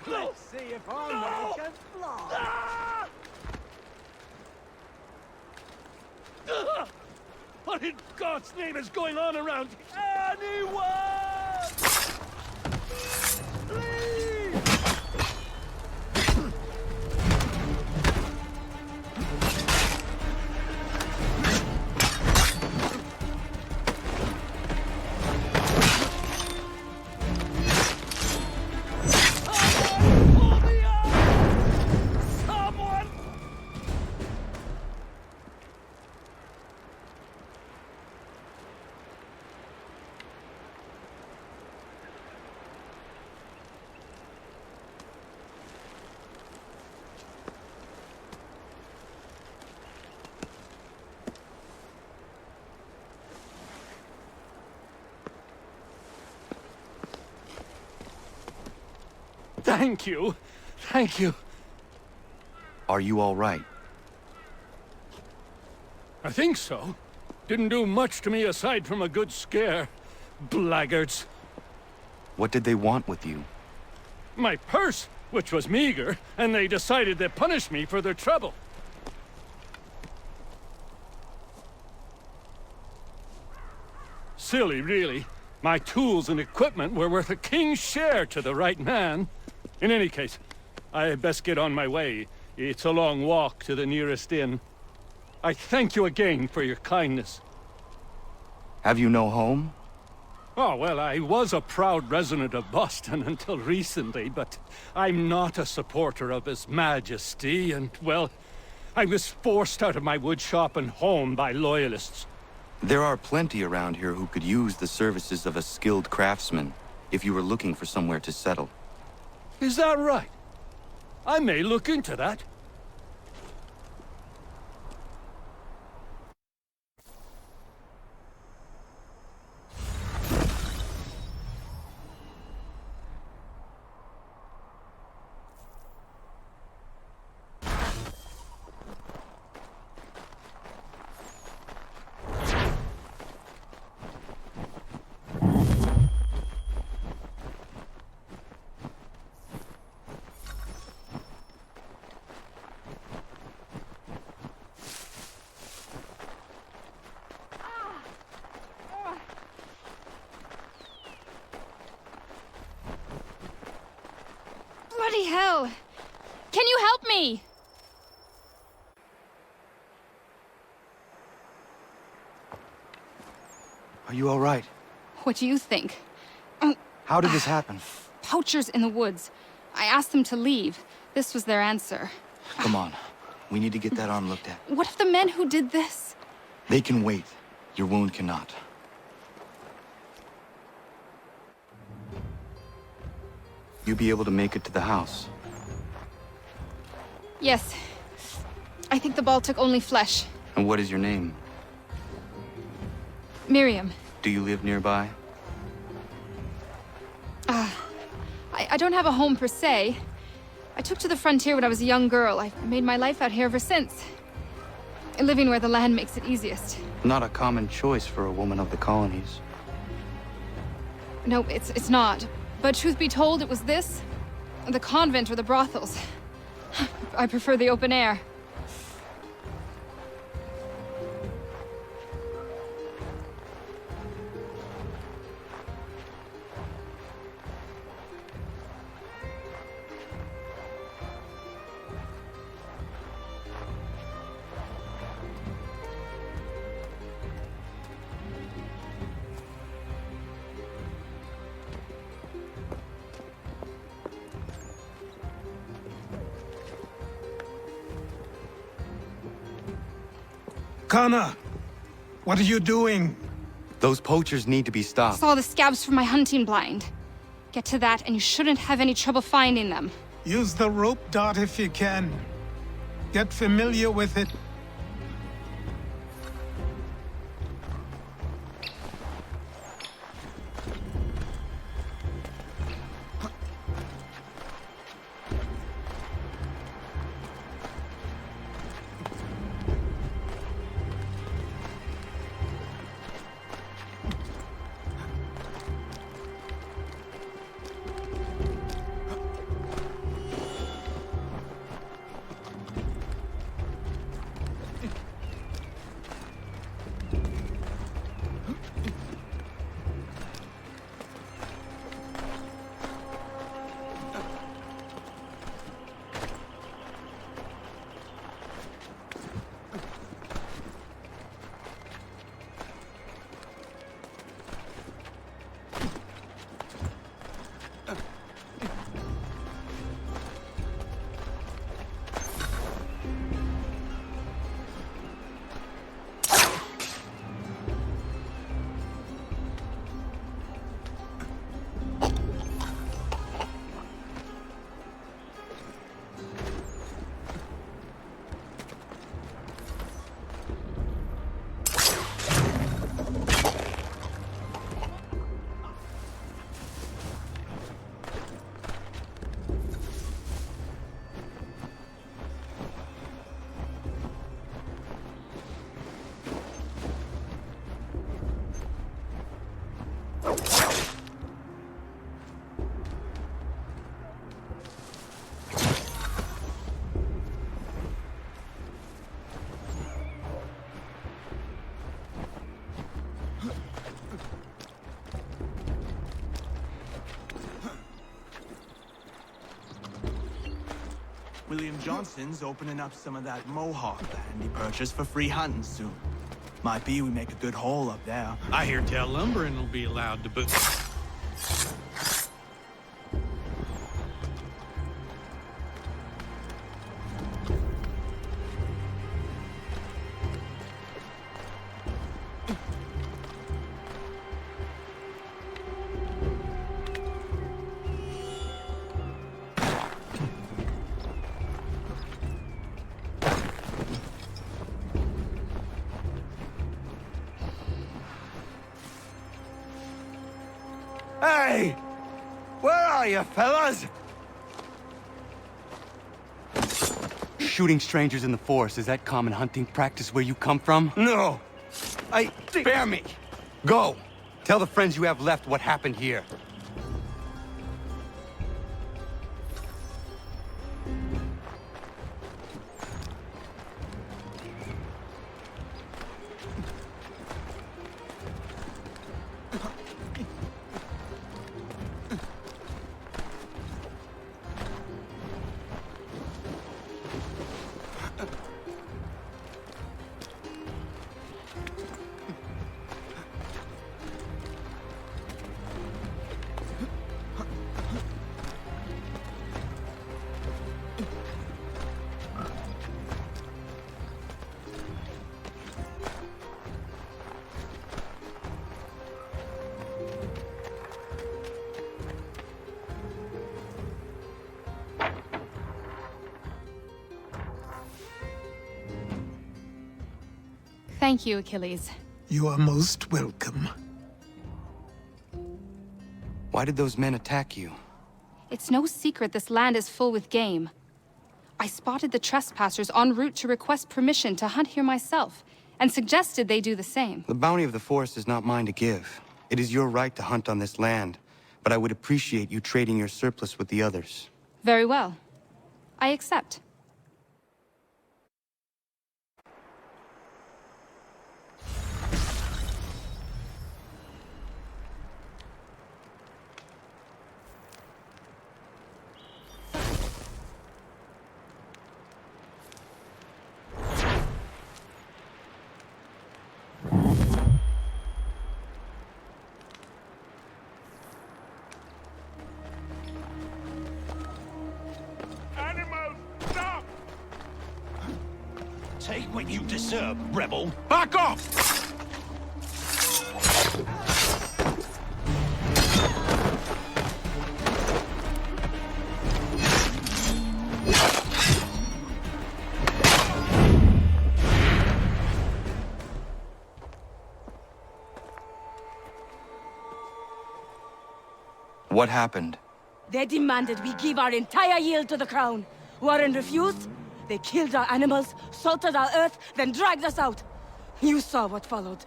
Let's see if harmony can fly. What in God's name is going on around here? Anyone? Please! Pull me out! Someone! Thank you. Thank you. Are you all right? I think so. Didn't do much to me aside from a good scare. Blackguards. What did they want with you? My purse, which was meager, and they decided to punish me for their trouble. Silly, really. My tools and equipment were worth a king's share to the right man. In any case, I had best get on my way. It's a long walk to the nearest inn. I thank you again for your kindness. Have you no home? Oh, well, I was a proud resident of Boston until recently, but I'm not a supporter of His Majesty, and, well, I was forced out of my woodshop and home by loyalists. There are plenty around here who could use the services of a skilled craftsman, if you were looking for somewhere to settle. Is that right? I may look into that. Bloody hell! Can you help me? Are you all right? What do you think? How did this happen? Poachers in the woods. I asked them to leave. This was their answer. Come on. We need to get that arm looked at. What if the men who did this? They can wait. Your wound cannot. You be able to make it to the house? Yes. I think the ball took only flesh. And what is your name? Miriam. Do you live nearby? I don't have a home per se. I took to the frontier when I was a young girl. I've made my life out here ever since. Living where the land makes it easiest. Not a common choice for a woman of the colonies. No, it's not. But truth be told, it was this, the convent or the brothels. I prefer the open air. Connor, what are you doing? Those poachers need to be stopped. Saw the scabs from my hunting blind. Get to that and you shouldn't have any trouble finding them. Use the rope dart if you can. Get familiar with it. William Johnson's opening up some of that Mohawk land he purchased for free hunting soon. Might be we make a good haul up there. I hear tell lumbering will be allowed to book. Hey! Where are you, fellas? Shooting strangers in the forest, is that common hunting practice where you come from? No. Spare me. Go. Tell the friends you have left what happened here. Thank you, Achilles. You are most welcome. Why did those men attack you? It's no secret this land is full with game. I spotted the trespassers en route to request permission to hunt here myself, and suggested they do the same. The bounty of the forest is not mine to give. It is your right to hunt on this land, but I would appreciate you trading your surplus with the others. Very well. I accept. Take what you deserve, rebel. Back off! What happened? They demanded we give our entire yield to the crown. Warren refused. They killed our animals, salted our earth, then dragged us out. You saw what followed.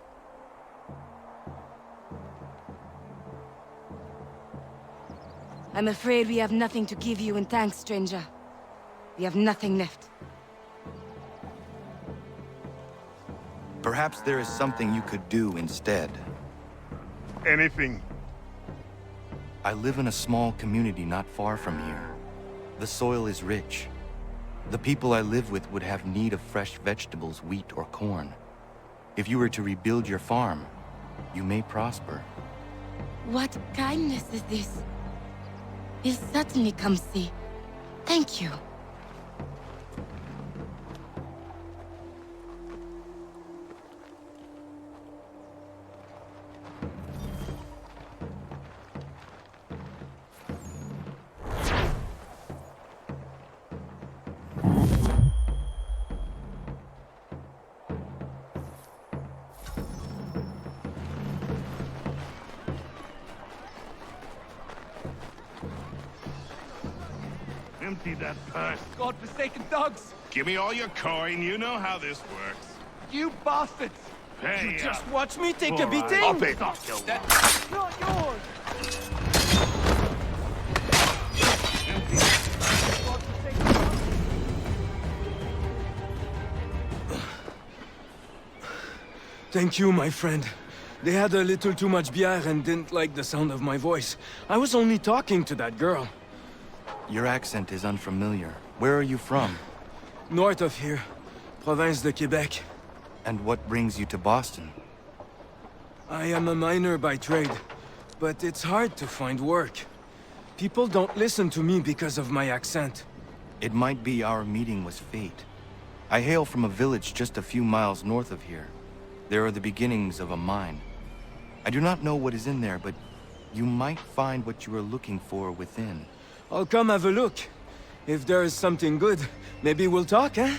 I'm afraid we have nothing to give you in thanks, stranger. We have nothing left. Perhaps there is something you could do instead. Anything. I live in a small community not far from here. The soil is rich. The people I live with would have need of fresh vegetables, wheat, or corn. If you were to rebuild your farm, you may prosper. What kindness is this? We'll certainly come see. Thank you. Empty that purse. Godforsaken dogs! Give me all your coin. You know how this works. You bastards! Hey, Just watch me take a all right. beating! Up it. That's not yours! Thank you, my friend. They had a little too much beer and didn't like the sound of my voice. I was only talking to that girl. Your accent is unfamiliar. Where are you from? North of here. Province de Quebec. And what brings you to Boston? I am a miner by trade, but it's hard to find work. People don't listen to me because of my accent. It might be our meeting was fate. I hail from a village just a few miles north of here. There are the beginnings of a mine. I do not know what is in there, but you might find what you are looking for within. I'll come have a look. If there is something good, maybe we'll talk, eh?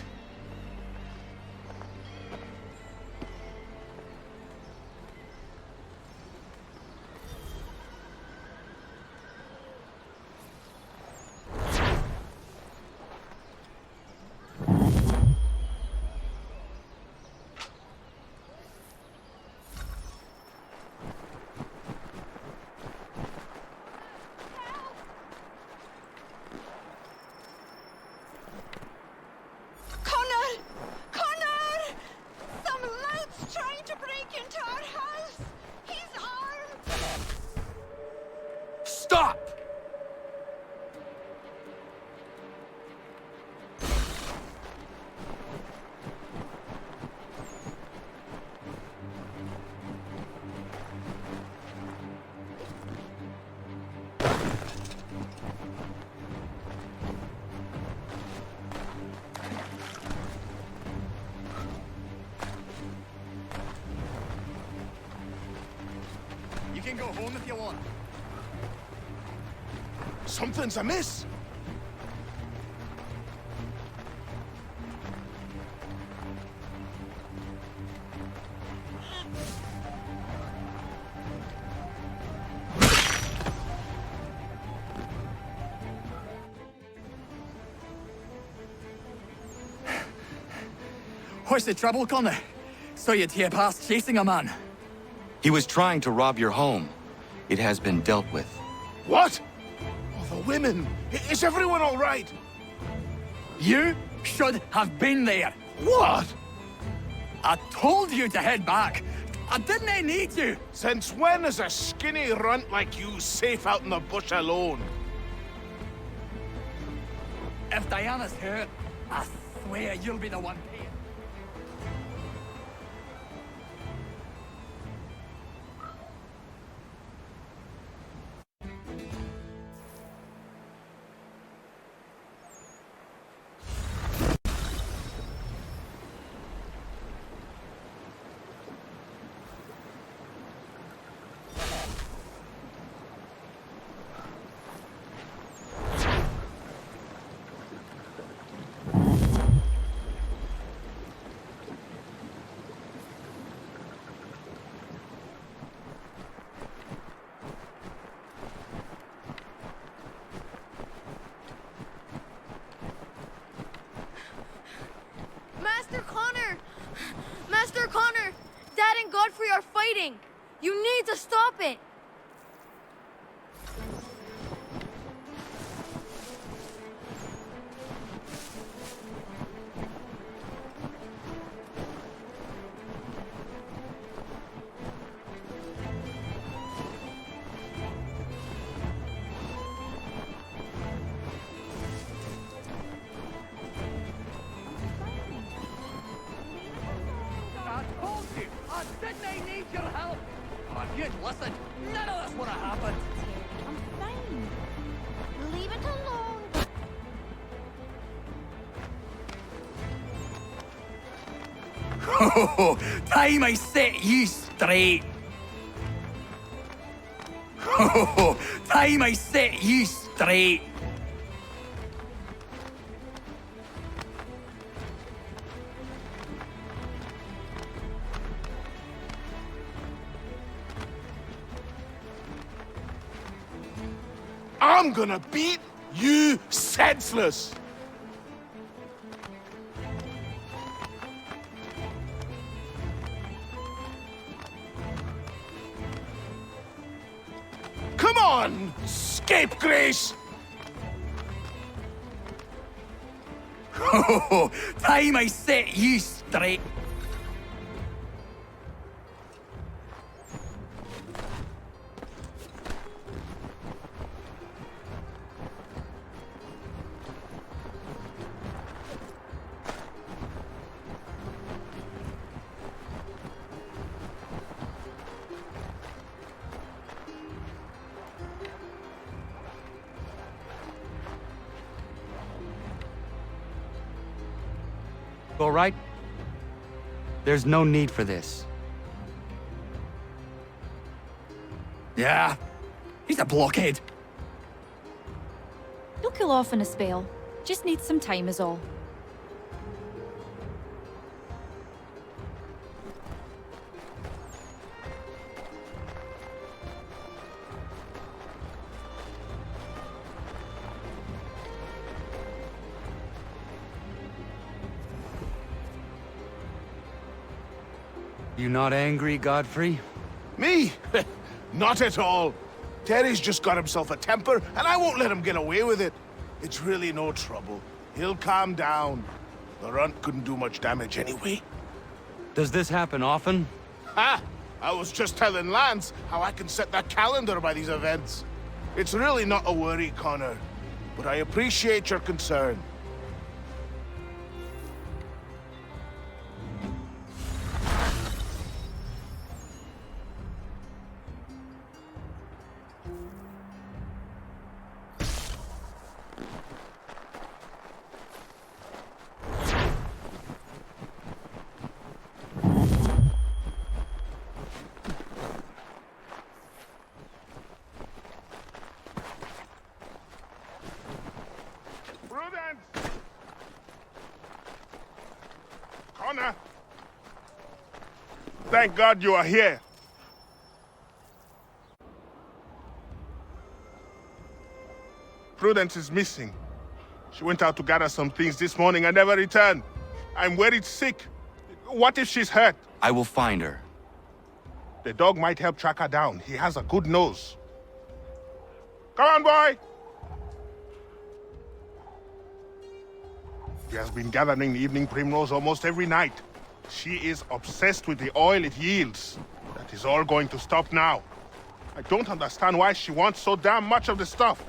Stop! You can go home if you want. Something's amiss. What's the trouble, Connor? Saw you tear past chasing a man. He was trying to rob your home. It has been dealt with. What? Oh, the women. Is everyone all right? You should have been there. What? I told you to head back. I didn't need you. Since when is a skinny runt like you safe out in the bush alone? If Diana's hurt, I swear you'll be the one paying. Master Connor! Dad and Godfrey are fighting! You need to stop it! I told you, I didn't need your help. But if you'd listened, none of this would have happened. I'm fine. Leave it alone. Oh, time I set you straight. Oh, time I set you straight. I'm gonna beat you senseless! Come on, scapegrace! Oh, time I set you straight. All right? There's no need for this. Yeah, he's a blockhead. He'll cool off in a spell. Just needs some time is all. You not angry, Godfrey? Me? Not at all. Terry's just got himself a temper, and I won't let him get away with it. It's really no trouble. He'll calm down. The runt couldn't do much damage anyway. Does this happen often? Ha! I was just telling Lance how I can set the calendar by these events. It's really not a worry, Connor. But I appreciate your concern. Connor! Thank God you are here. Prudence is missing. She went out to gather some things this morning and never returned. I'm worried sick. What if she's hurt? I will find her. The dog might help track her down. He has a good nose. Come on, boy! He has been gathering evening primrose almost every night. She is obsessed with the oil it yields. That is all going to stop now. I don't understand why she wants so damn much of the stuff.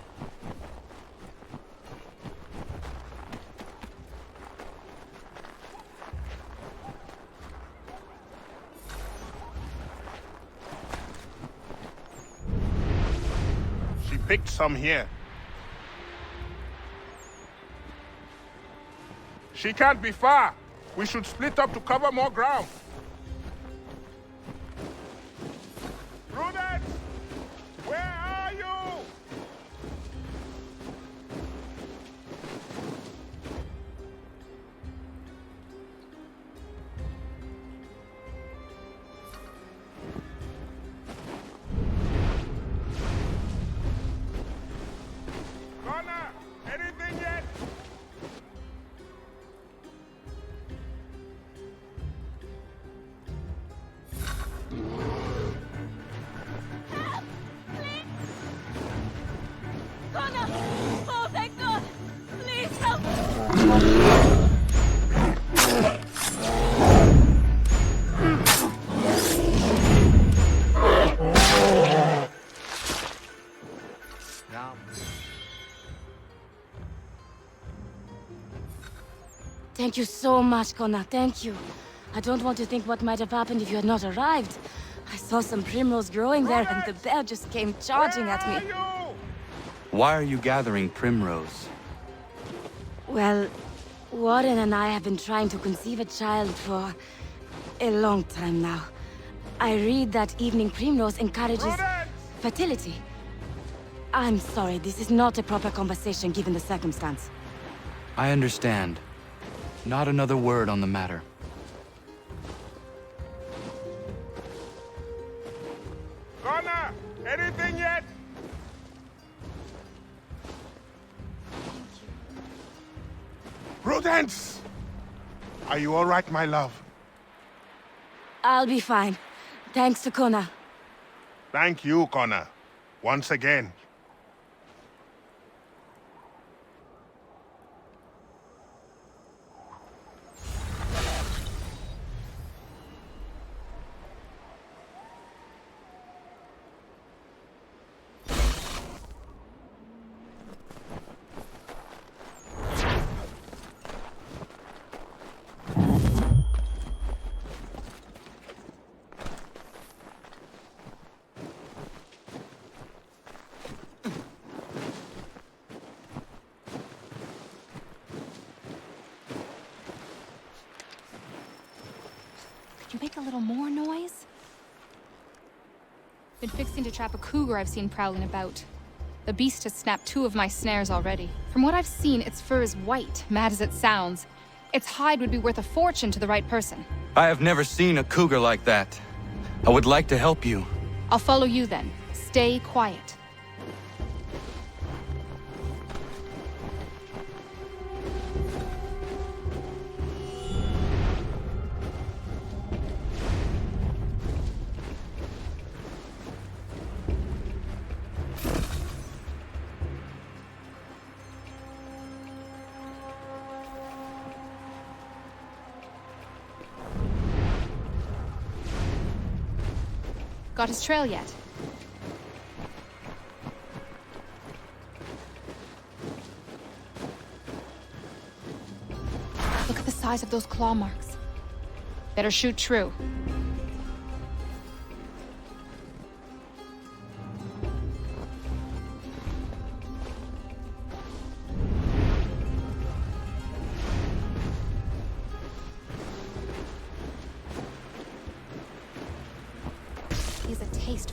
She picked some here. She can't be far. We should split up to cover more ground. Prudence! Where are you? Connor, anything yet? Connor! Oh, thank God! Please help! Thank you so much, Connor. Thank you. I don't want to think what might have happened if you had not arrived. I saw some primrose growing there, and the bear just came charging at me. Why are you gathering primrose? Well, Warren and I have been trying to conceive a child for a long time now. I read that evening primrose encourages fertility. I'm sorry, this is not a proper conversation given the circumstance. I understand. Not another word on the matter. Connor, anything yet? Prudence! Are you all right, my love? I'll be fine. Thanks to Connor. Thank you, Connor. Once again. make a little more noise? Been fixing to trap a cougar I've seen prowling about. The beast has snapped 2 of my snares already. From what I've seen, its fur is white, mad as it sounds. Its hide would be worth a fortune to the right person. I have never seen a cougar like that. I would like to help you. I'll follow you then. Stay quiet. Got his trail yet? Look at the size of those claw marks. Better shoot true.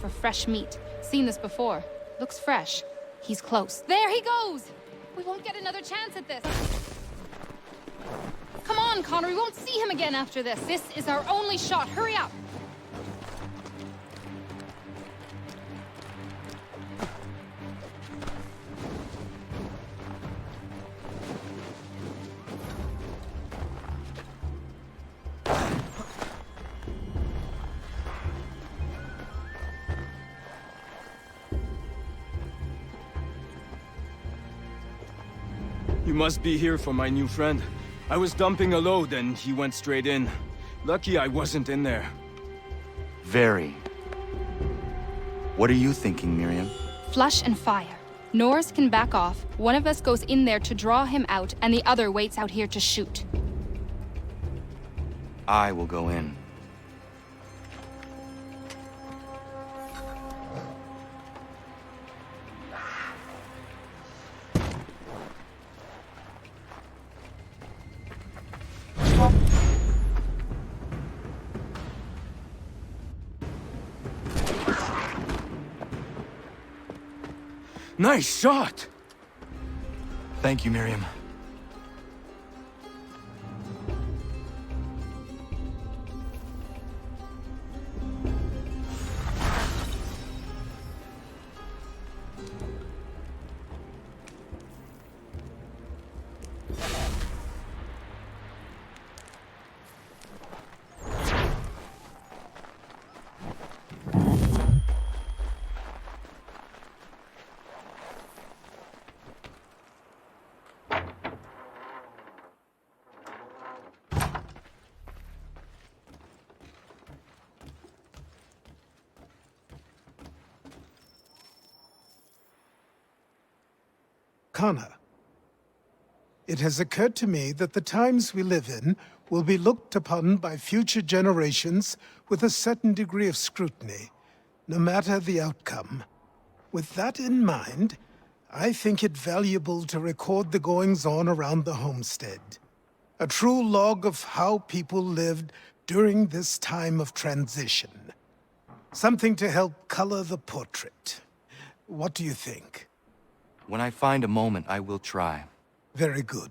For fresh meat. Seen this before. Looks fresh. He's close. There he goes! We won't get another chance at this. Come on, Connor. We won't see him again after this. This is our only shot. Hurry up! You must be here for my new friend. I was dumping a load and he went straight in. Lucky I wasn't in there. Very. What are you thinking, Miriam? Flush and fire. Norris can back off. One of us goes in there to draw him out, and the other waits out here to shoot. I will go in. Nice shot! Thank you, Miriam. Connor, it has occurred to me that the times we live in will be looked upon by future generations with a certain degree of scrutiny, no matter the outcome. With that in mind, I think it valuable to record the goings-on around the homestead. A true log of how people lived during this time of transition. Something to help color the portrait. What do you think? When I find a moment, I will try. Very good.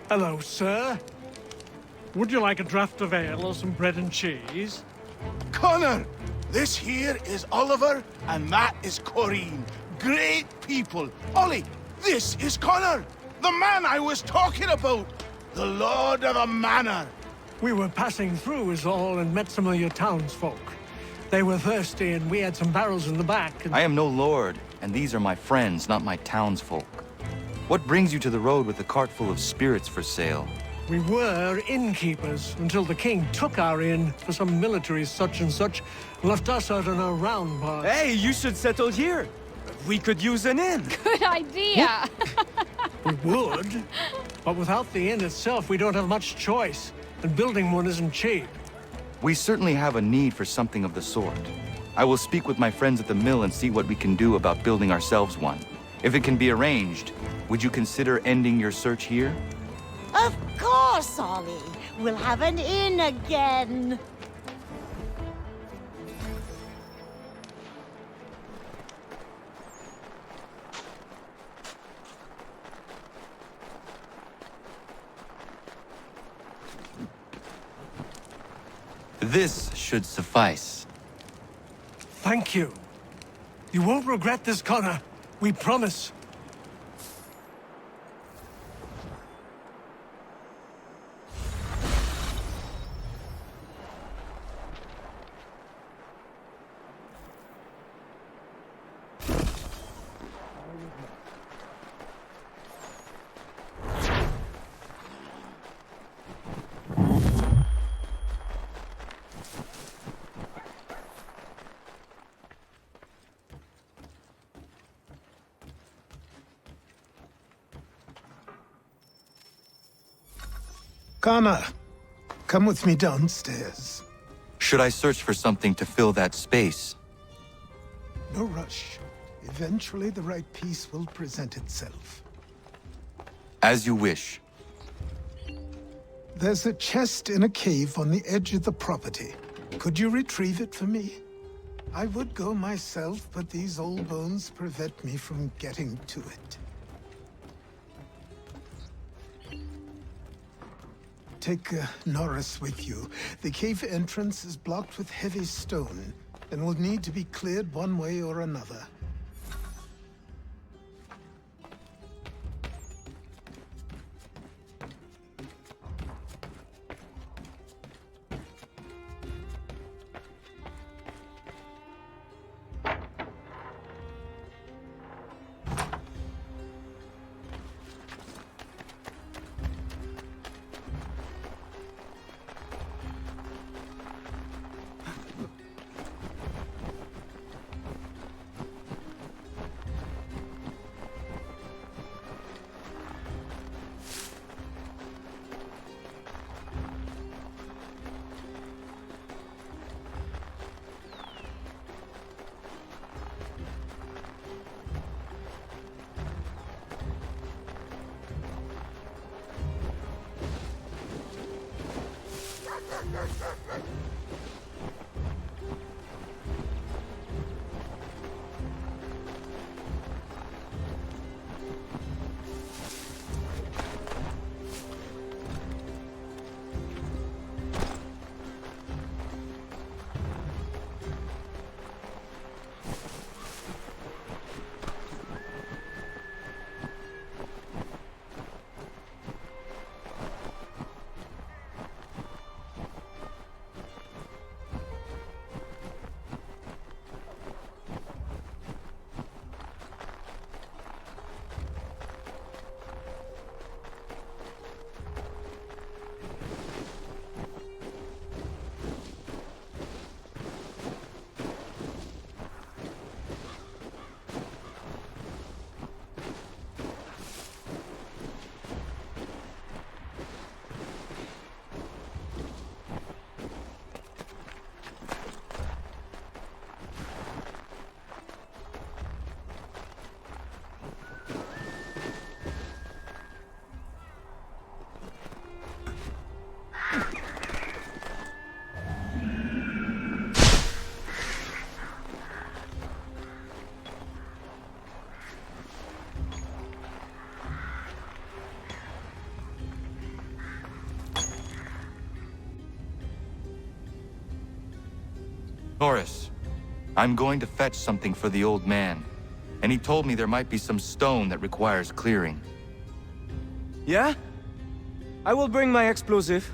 Hello, sir. Would you like a draught of ale or some bread and cheese? Connor, this here is Oliver, and that is Corinne. Great people. Ollie, this is Connor, the man I was talking about. The Lord of the Manor. We were passing through is all and met some of your townsfolk. They were thirsty and we had some barrels in the back and... I am no lord. and these are my friends, not my townsfolk. What brings you to the road with a cart full of spirits for sale? We were innkeepers until the king took our inn for some military such and such, left us out on our round part. Hey, you should settle here. We could use an inn. Good idea! We would, but without the inn itself, we don't have much choice, and building one isn't cheap. We certainly have a need for something of the sort. I will speak with my friends at the mill and see what we can do about building ourselves one. If it can be arranged, would you consider ending your search here? Of course, Ollie. We'll have an inn again. This should suffice. Thank you. You won't regret this, Connor. We promise. Connor, come with me downstairs. Should I search for something to fill that space? No rush. Eventually, the right piece will present itself. As you wish. There's a chest in a cave on the edge of the property. Could you retrieve it for me? I would go myself, but these old bones prevent me from getting to it. Take Norris with you. The cave entrance is blocked with heavy stone, and will need to be cleared one way or another. Norris, I'm going to fetch something for the old man. And he told me there might be some stone that requires clearing. Yeah? I will bring my explosive.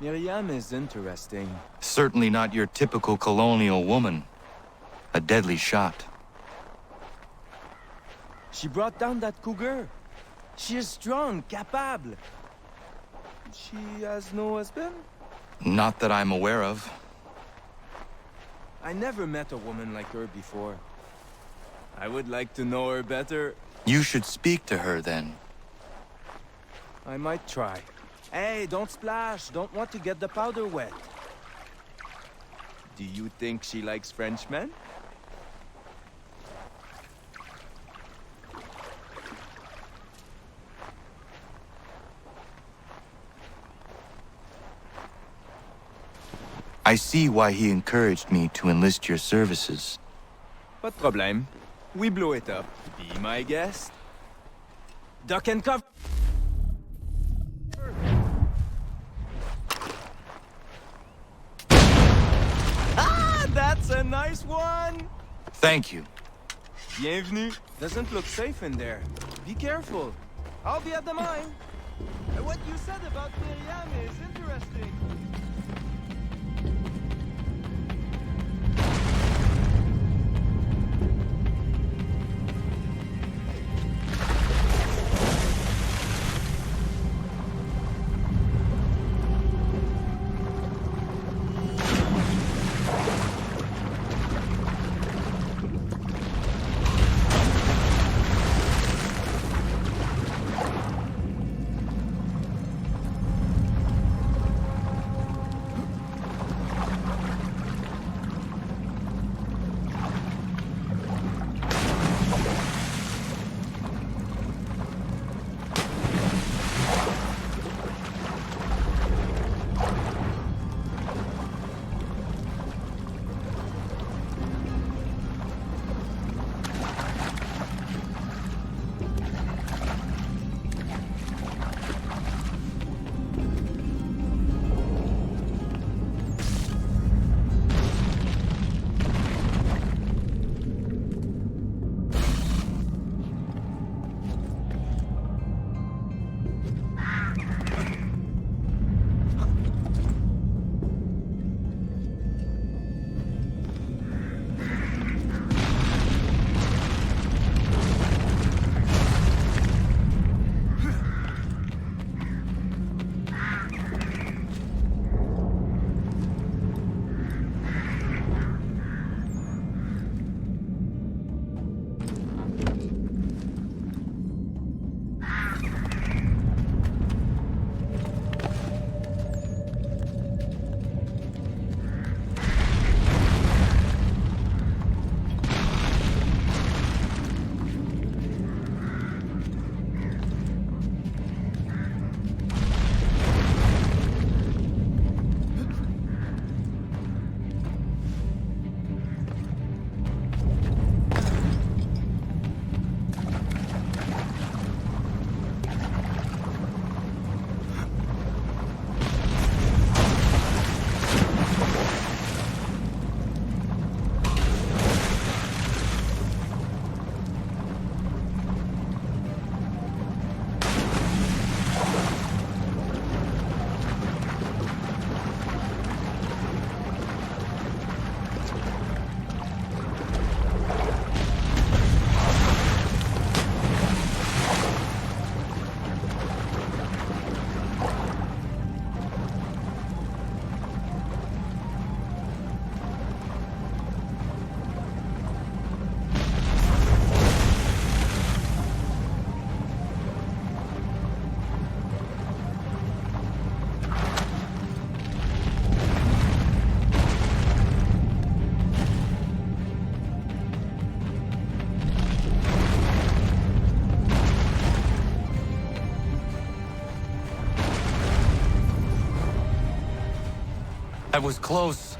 Miriam is interesting. Certainly not your typical colonial woman. A deadly shot. She brought down that cougar. She is strong, capable. She has no husband? Not that I'm aware of. I never met a woman like her before. I would like to know her better. You should speak to her then. I might try. Hey, don't splash. Don't want to get the powder wet. Do you think she likes Frenchmen? I see why he encouraged me to enlist your services. Pas de problème. We blow it up. Be my guest. Duck and cover. Ah, that's a nice one. Thank you. Bienvenue. Doesn't look safe in there. Be careful. I'll be at the mine. What you said about Miriam is interesting. I was close.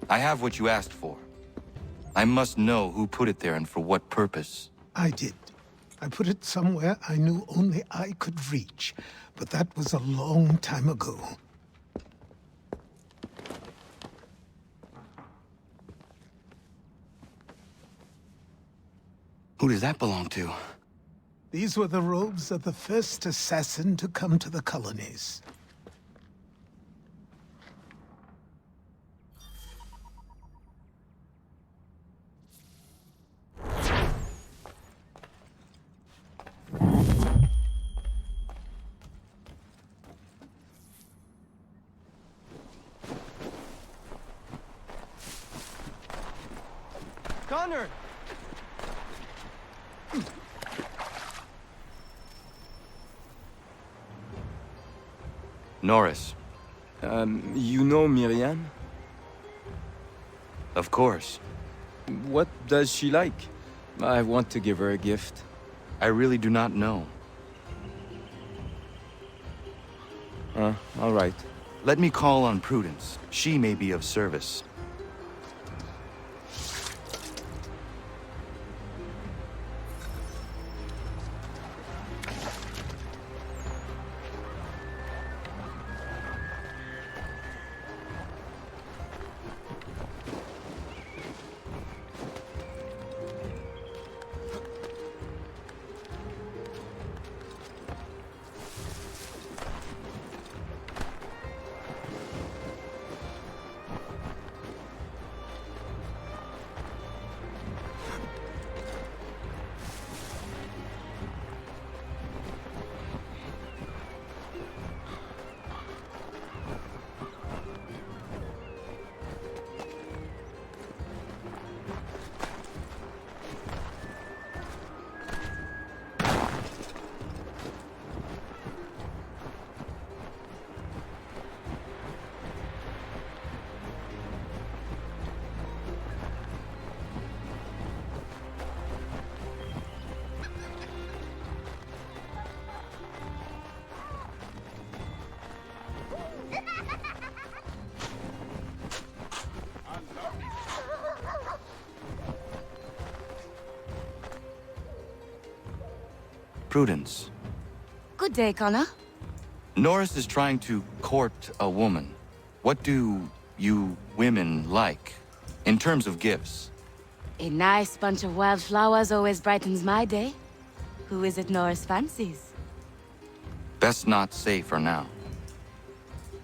I have what you asked for. I must know who put it there and for what purpose. I did. I put it somewhere I knew only I could reach, but that was a long time ago. Who does that belong to? These were the robes of the first assassin to come to the colonies. Connor! Norris. You know Miriam? Of course. What does she like? I want to give her a gift. I really do not know. All right. Let me call on Prudence. She may be of service. Prudence. Good day, Connor. Norris is trying to court a woman. What do you women like, in terms of gifts? A nice bunch of wildflowers always brightens my day. Who is it Norris fancies? Best not say for now.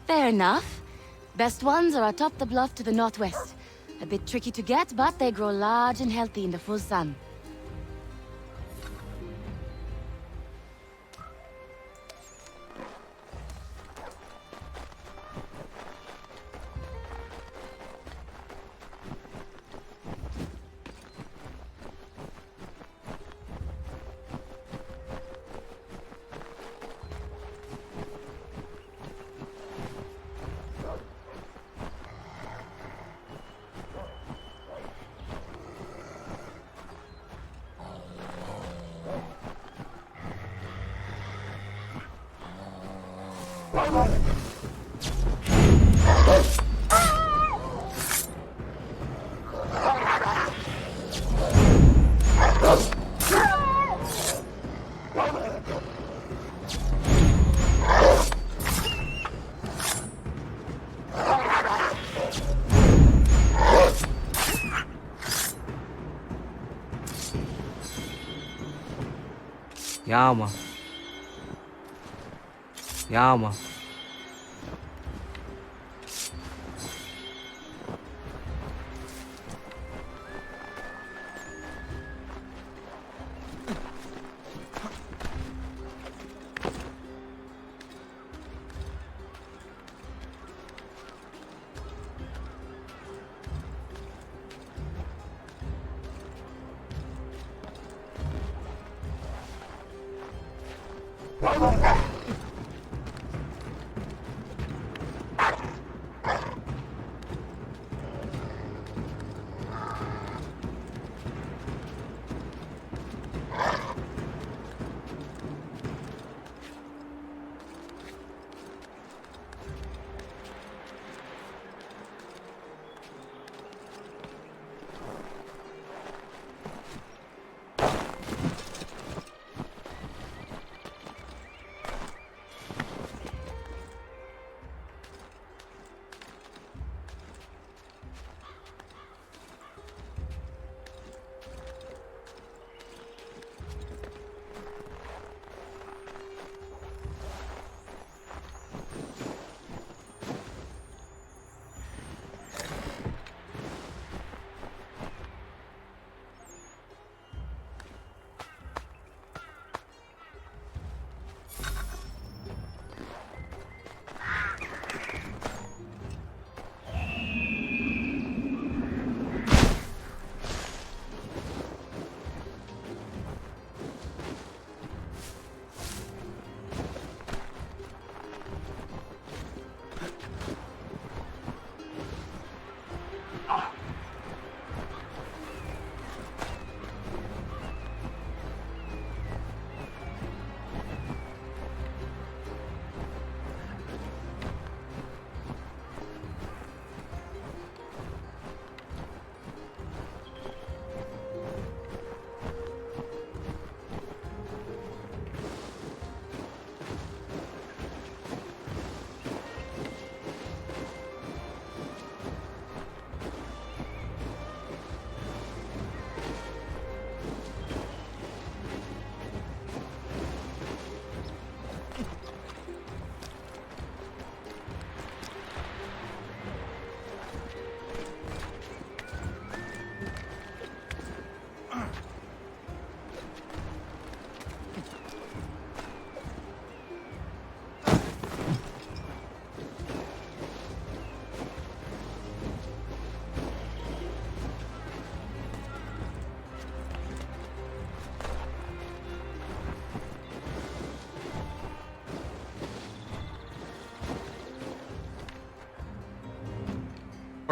Fair enough. Best ones are atop the bluff to the northwest. A bit tricky to get, but they grow large and healthy in the full sun. Yama. Yama.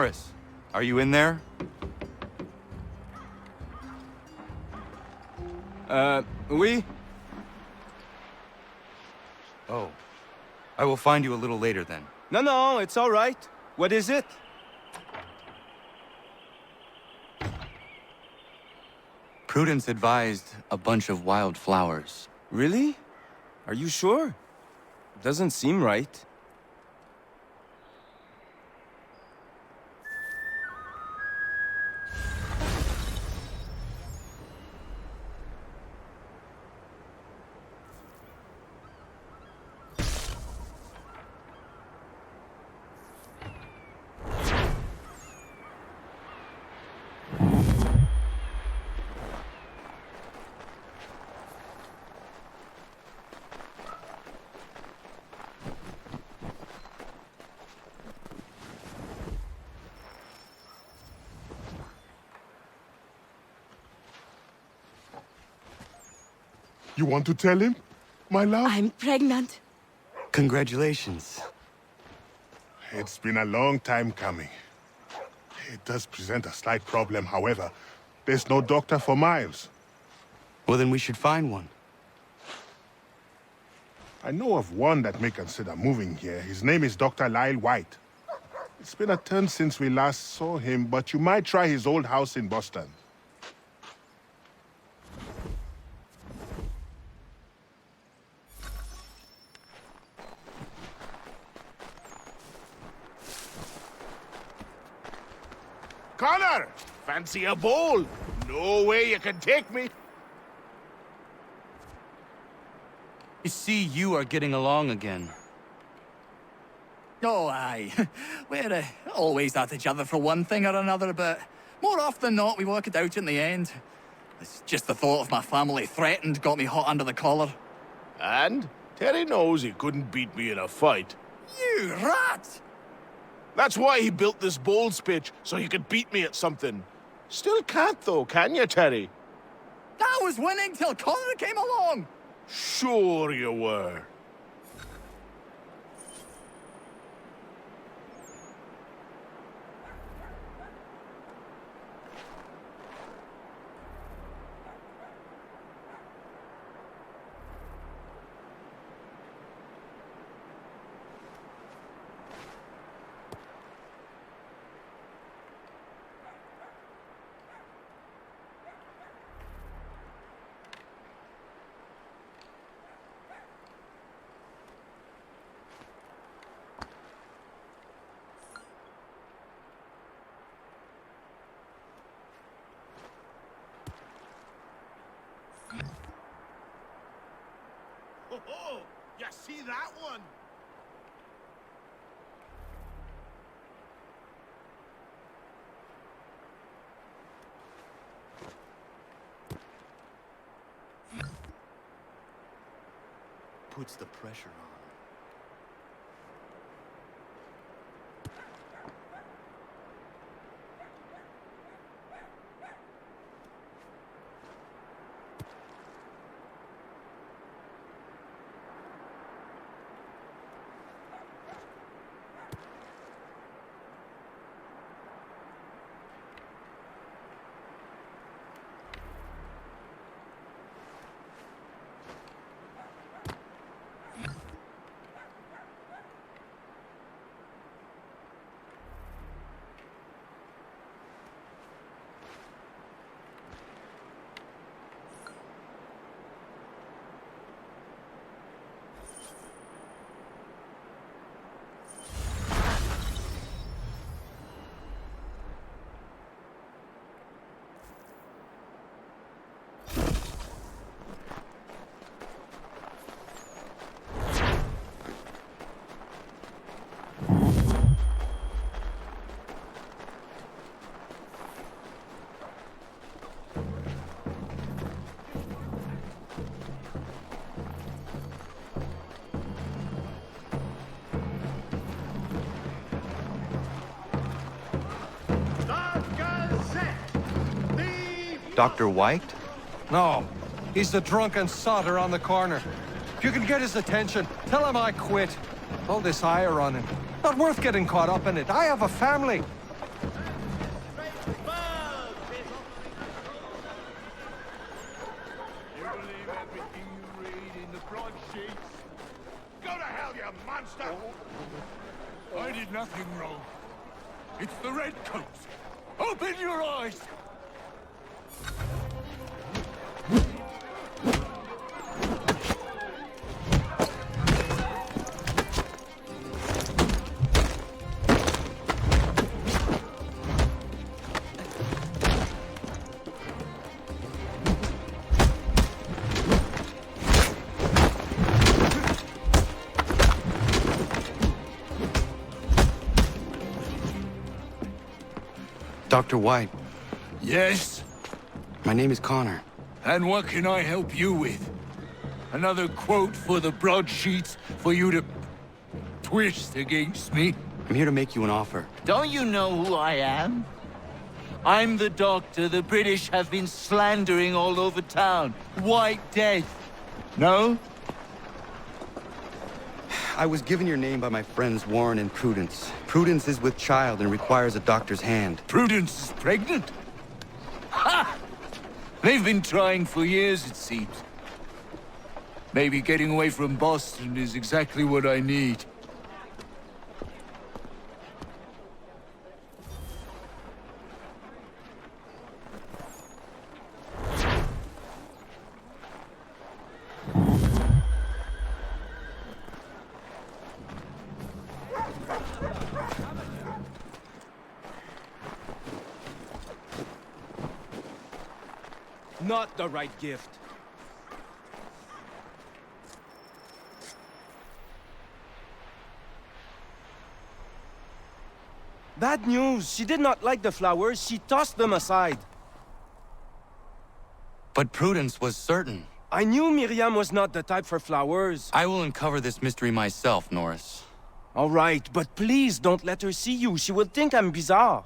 Horace, are you in there? Oui? Oh. I will find you a little later then. No, it's all right. What is it? Prudence advised a bunch of wild flowers. Really? Are you sure? Doesn't seem right. You want to tell him, my love? I'm pregnant. Congratulations. It's been a long time coming. It does present a slight problem, however. There's no doctor for Miles. Well, then we should find one. I know of one that may consider moving here. His name is Dr. Lyle White. It's been a turn since we last saw him, but you might try his old house in Boston. Connor! Fancy a bowl? No way you can take me. You see, you are getting along again. Oh, aye. We're always at each other for one thing or another, but more often than not, we work it out in the end. It's just the thought of my family threatened got me hot under the collar. And Terry knows he couldn't beat me in a fight. You rat! That's why he built this bowls pitch, so he could beat me at something. Still can't, though, can you, Terry? I was winning till Connor came along! Sure you were. Oh, you see that one? Puts the pressure on. Dr. White? No. He's the drunken sodder on the corner. If you can get his attention, tell him I quit. All this ire on him. Not worth getting caught up in it. I have a family. hell, you monster! I did nothing wrong. It's the redcoats. Open your eyes! Dr. White. Yes? My name is Connor. And what can I help you with? Another quote for the broadsheets for you to twist against me? I'm here to make you an offer. Don't you know who I am? I'm the doctor the British have been slandering all over town. White Death. No? I was given your name by my friends Warren and Prudence. Prudence is with child and requires a doctor's hand. Prudence is pregnant? Ha! They've been trying for years, it seems. Maybe getting away from Boston is exactly what I need. Not the right gift. Bad news. She did not like the flowers. She tossed them aside. But Prudence was certain. I knew Miriam was not the type for flowers. I will uncover this mystery myself, Norris. All right, but please don't let her see you. She will think I'm bizarre.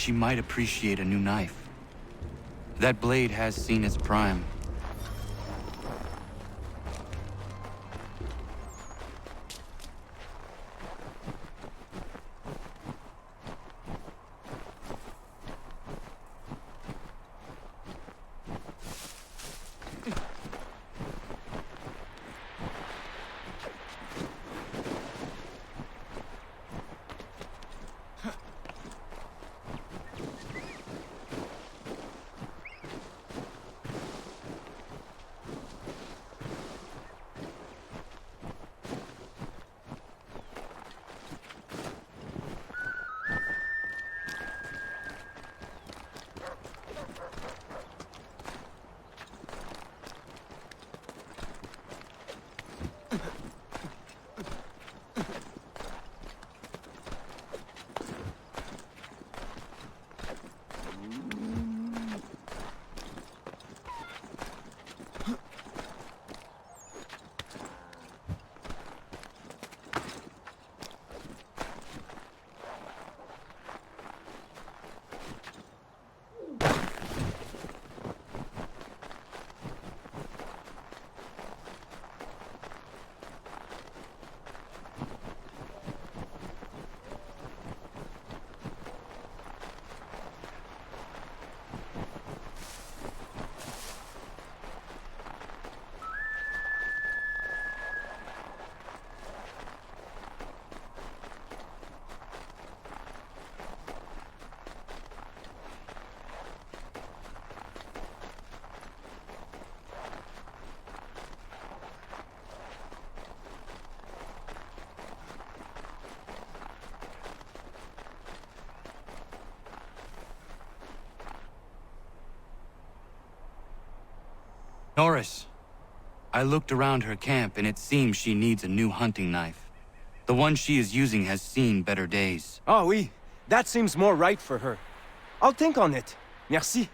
she might appreciate a new knife. That blade has seen its prime. Norris, I looked around her camp and it seems she needs a new hunting knife. The one she is using has seen better days. Ah oui, that seems more right for her. I'll think on it. Merci.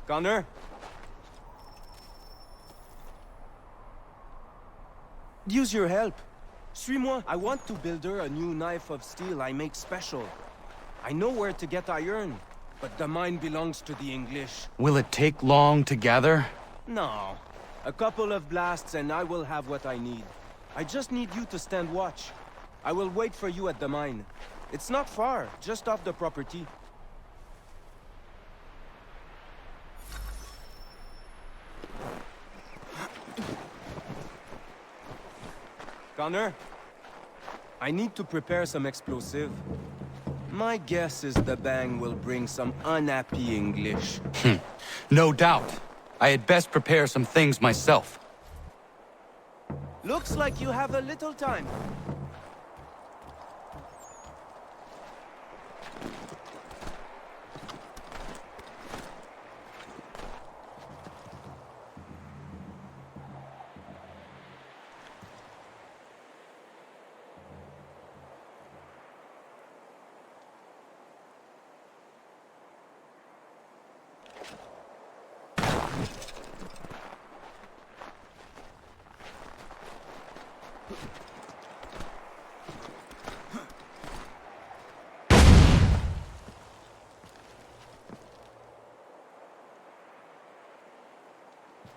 Connor? Use your help. Suis-moi. I want to build her a new knife of steel I make special. I know where to get iron, but the mine belongs to the English. Will it take long to gather? No. A couple of blasts and I will have what I need. I just need you to stand watch. I will wait for you at the mine. It's not far, just off the property. Connor, I need to prepare some explosive. My guess is the bang will bring some unhappy English. No doubt. I had best prepare some things myself. Looks like you have a little time.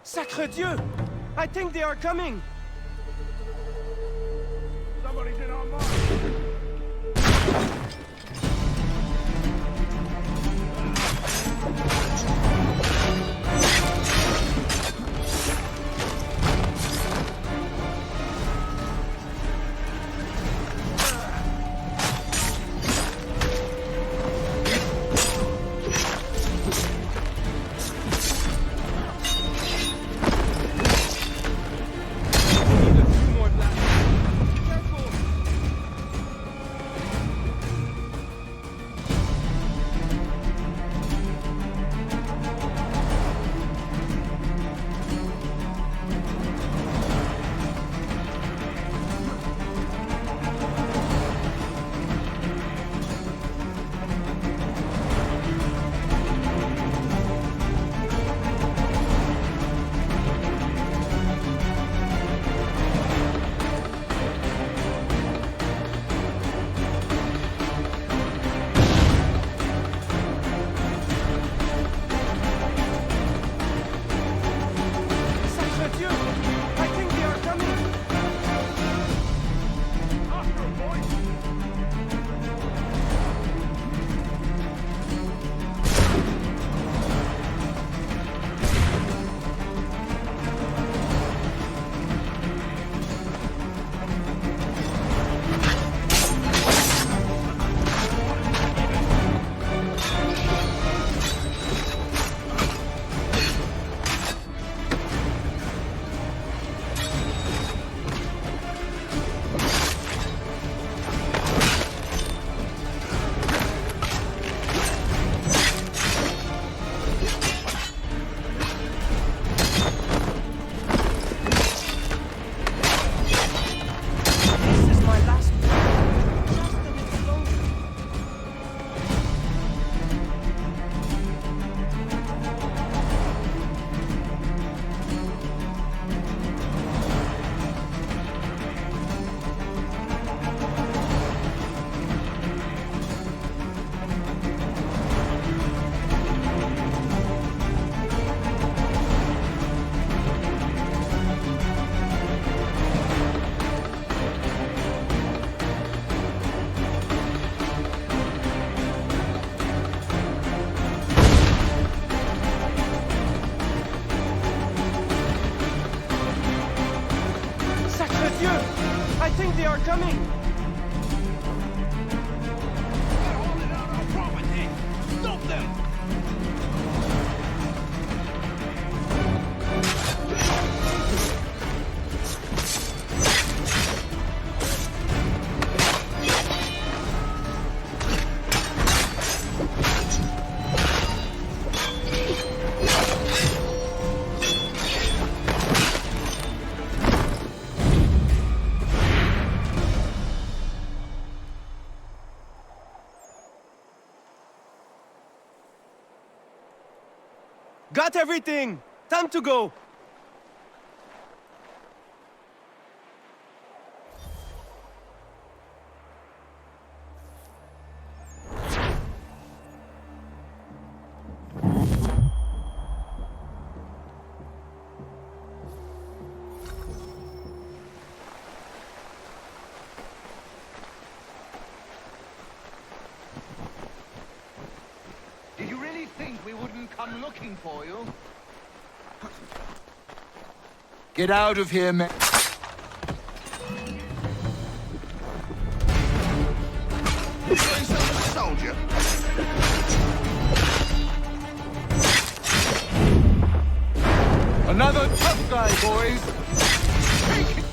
Sacre Dieu! I think they are coming! Somebody's in our mine! Got everything! Time to go! Did you really think we wouldn't come looking for you? Get out of here, man. Soldier. Another tough guy, boys! Take it!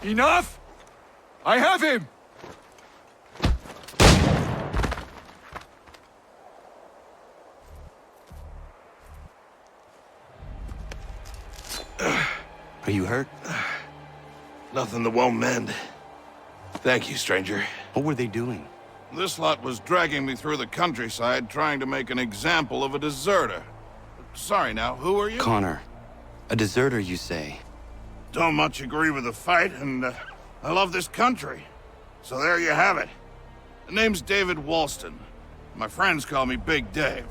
Enough! I have him! Are you hurt? Nothing that won't mend. Thank you, stranger. What were they doing? This lot was dragging me through the countryside trying to make an example of a deserter. Sorry now, who are you? Connor. A deserter, you say? Don't much agree with the fight, and I love this country. So there you have it. The name's David Walston. My friends call me Big Dave.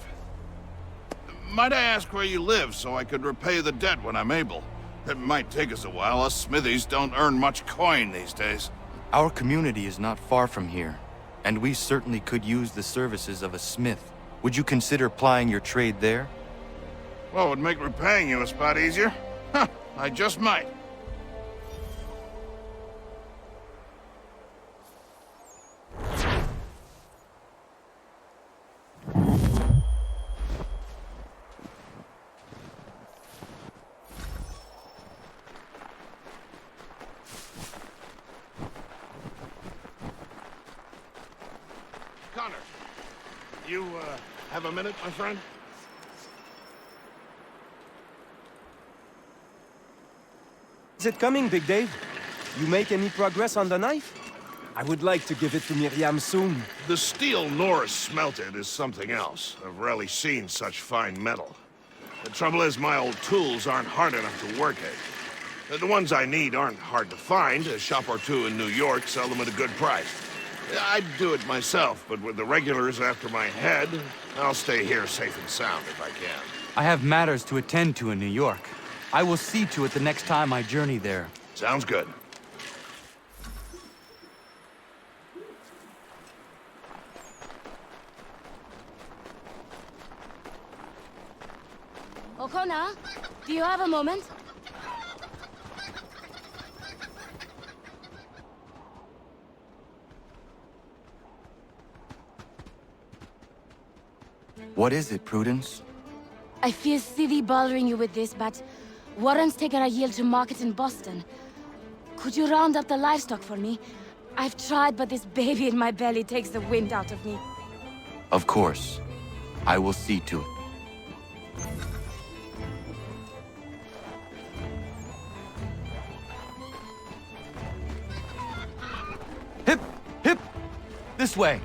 Might I ask where you live so I could repay the debt when I'm able? It might take us a while. Us smithies don't earn much coin these days. Our community is not far from here, and we certainly could use the services of a smith. Would you consider plying your trade there? Well, would make repaying you a spot easier? Huh, I just might. Connor, you, have a minute, my friend? Is it coming, Big Dave? You make any progress on the knife? I would like to give it to Miriam soon. The steel Norris smelted is something else. I've rarely seen such fine metal. The trouble is, my old tools aren't hard enough to work at. The ones I need aren't hard to find. A shop or two in New York sell them at a good price. I'd do it myself, but with the regulars after my head, I'll stay here safe and sound if I can. I have matters to attend to in New York. I will see to it the next time I journey there. Sounds good. O'Connor, do you have a moment? What is it, Prudence? I feel silly bothering you with this, but Warren's taken a yield to market in Boston. Could you round up the livestock for me? I've tried, but this baby in my belly takes the wind out of me. Of course. I will see to it. Hip! Hip! This way!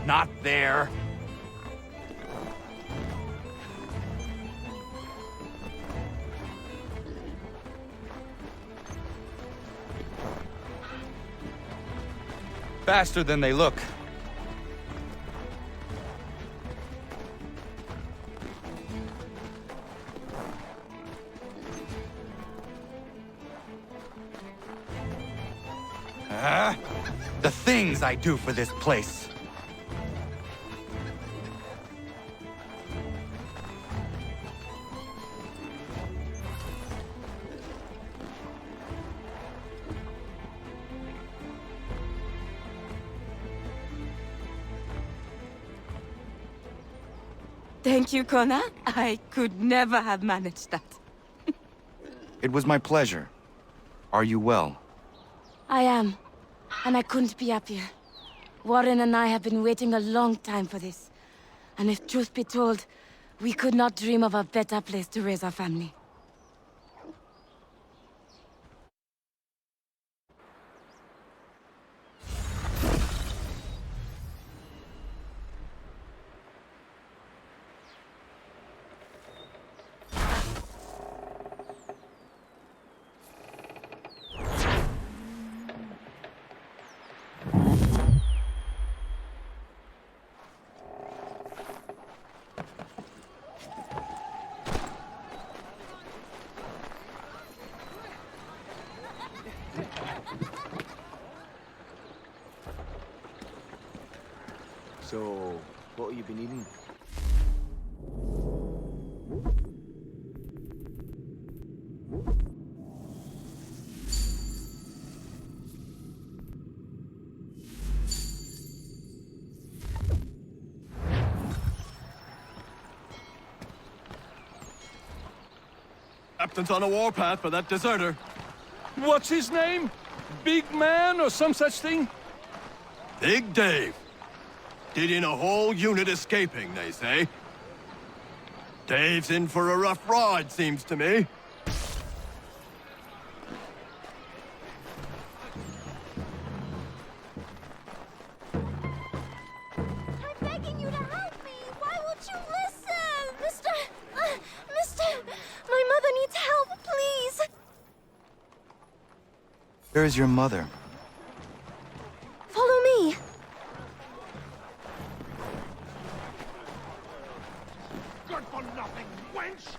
Not there. Faster than they look. The things I do for this place. Thank you, Connor. I could never have managed that. It was my pleasure. Are you well? I am. And I couldn't be happier. Warren and I have been waiting a long time for this. And if truth be told, we could not dream of a better place to raise our family. So, what have you been eating? Captain's on a warpath for that deserter. What's his name? Big Man or some such thing? Big Dave. Did in a whole unit escaping, they say. Dave's in for a rough ride, seems to me. I'm begging you to help me! Why won't you listen? Mister, my mother needs help, please! Where is your mother? Follow me! Good for nothing, wench!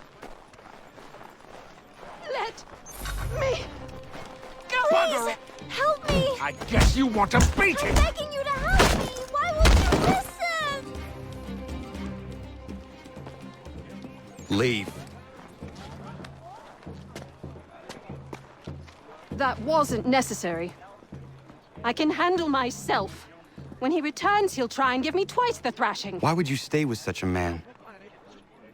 Let me go! Bugger Please! Help me! I guess you want to beat I'm it! begging you to help me! Why won't you listen? Leave. That wasn't necessary. I can handle myself. When he returns, he'll try and give me twice the thrashing. Why would you stay with such a man?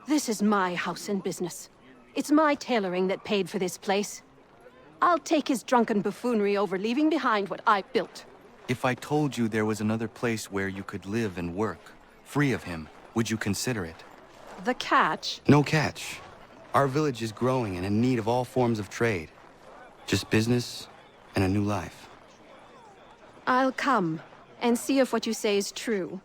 This is my house and business. It's my tailoring that paid for this place. I'll take his drunken buffoonery over leaving behind what I built. If I told you there was another place where you could live and work, free of him, would you consider it? The catch? No catch. Our village is growing and in need of all forms of trade. Just business and a new life. I'll come and see if what you say is true.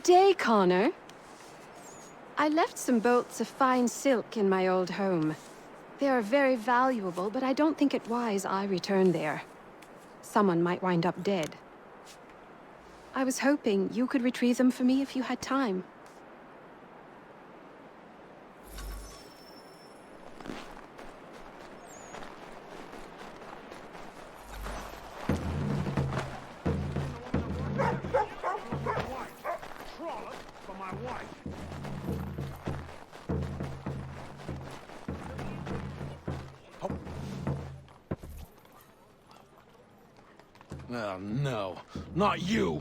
Day, Connor. I left some bolts of fine silk in my old home. They are very valuable, but I don't think it wise I return there. Someone might wind up dead. I was hoping you could retrieve them for me if you had time. Oh, no. Not you!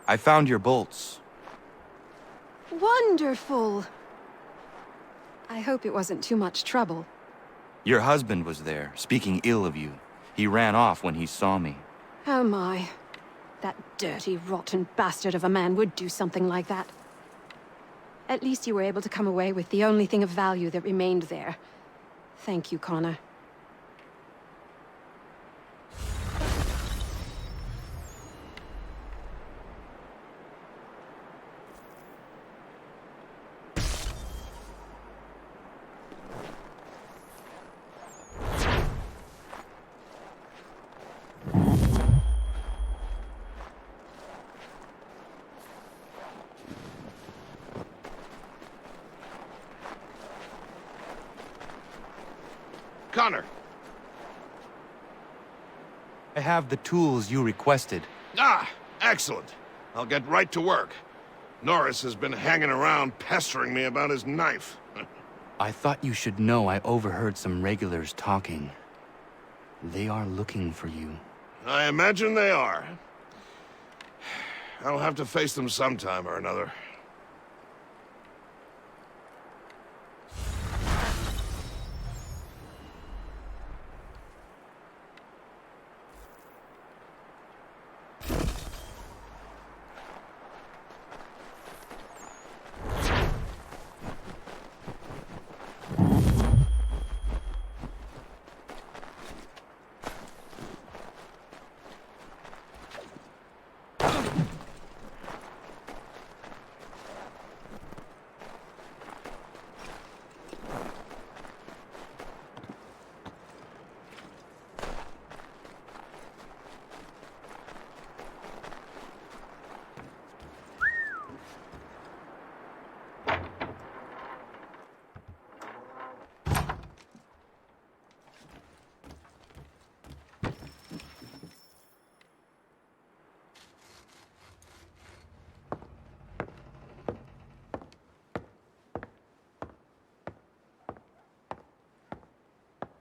I found your bolts. Wonderful! I hope it wasn't too much trouble. Your husband was there, speaking ill of you. He ran off when he saw me. Oh my. That dirty, rotten bastard of a man would do something like that. At least you were able to come away with the only thing of value that remained there. Thank you, Connor. Connor! I have the tools you requested. Ah, excellent. I'll get right to work. Norris has been hanging around pestering me about his knife. I thought you should know I overheard some regulars talking. They are looking for you. I imagine they are. I'll have to face them sometime or another.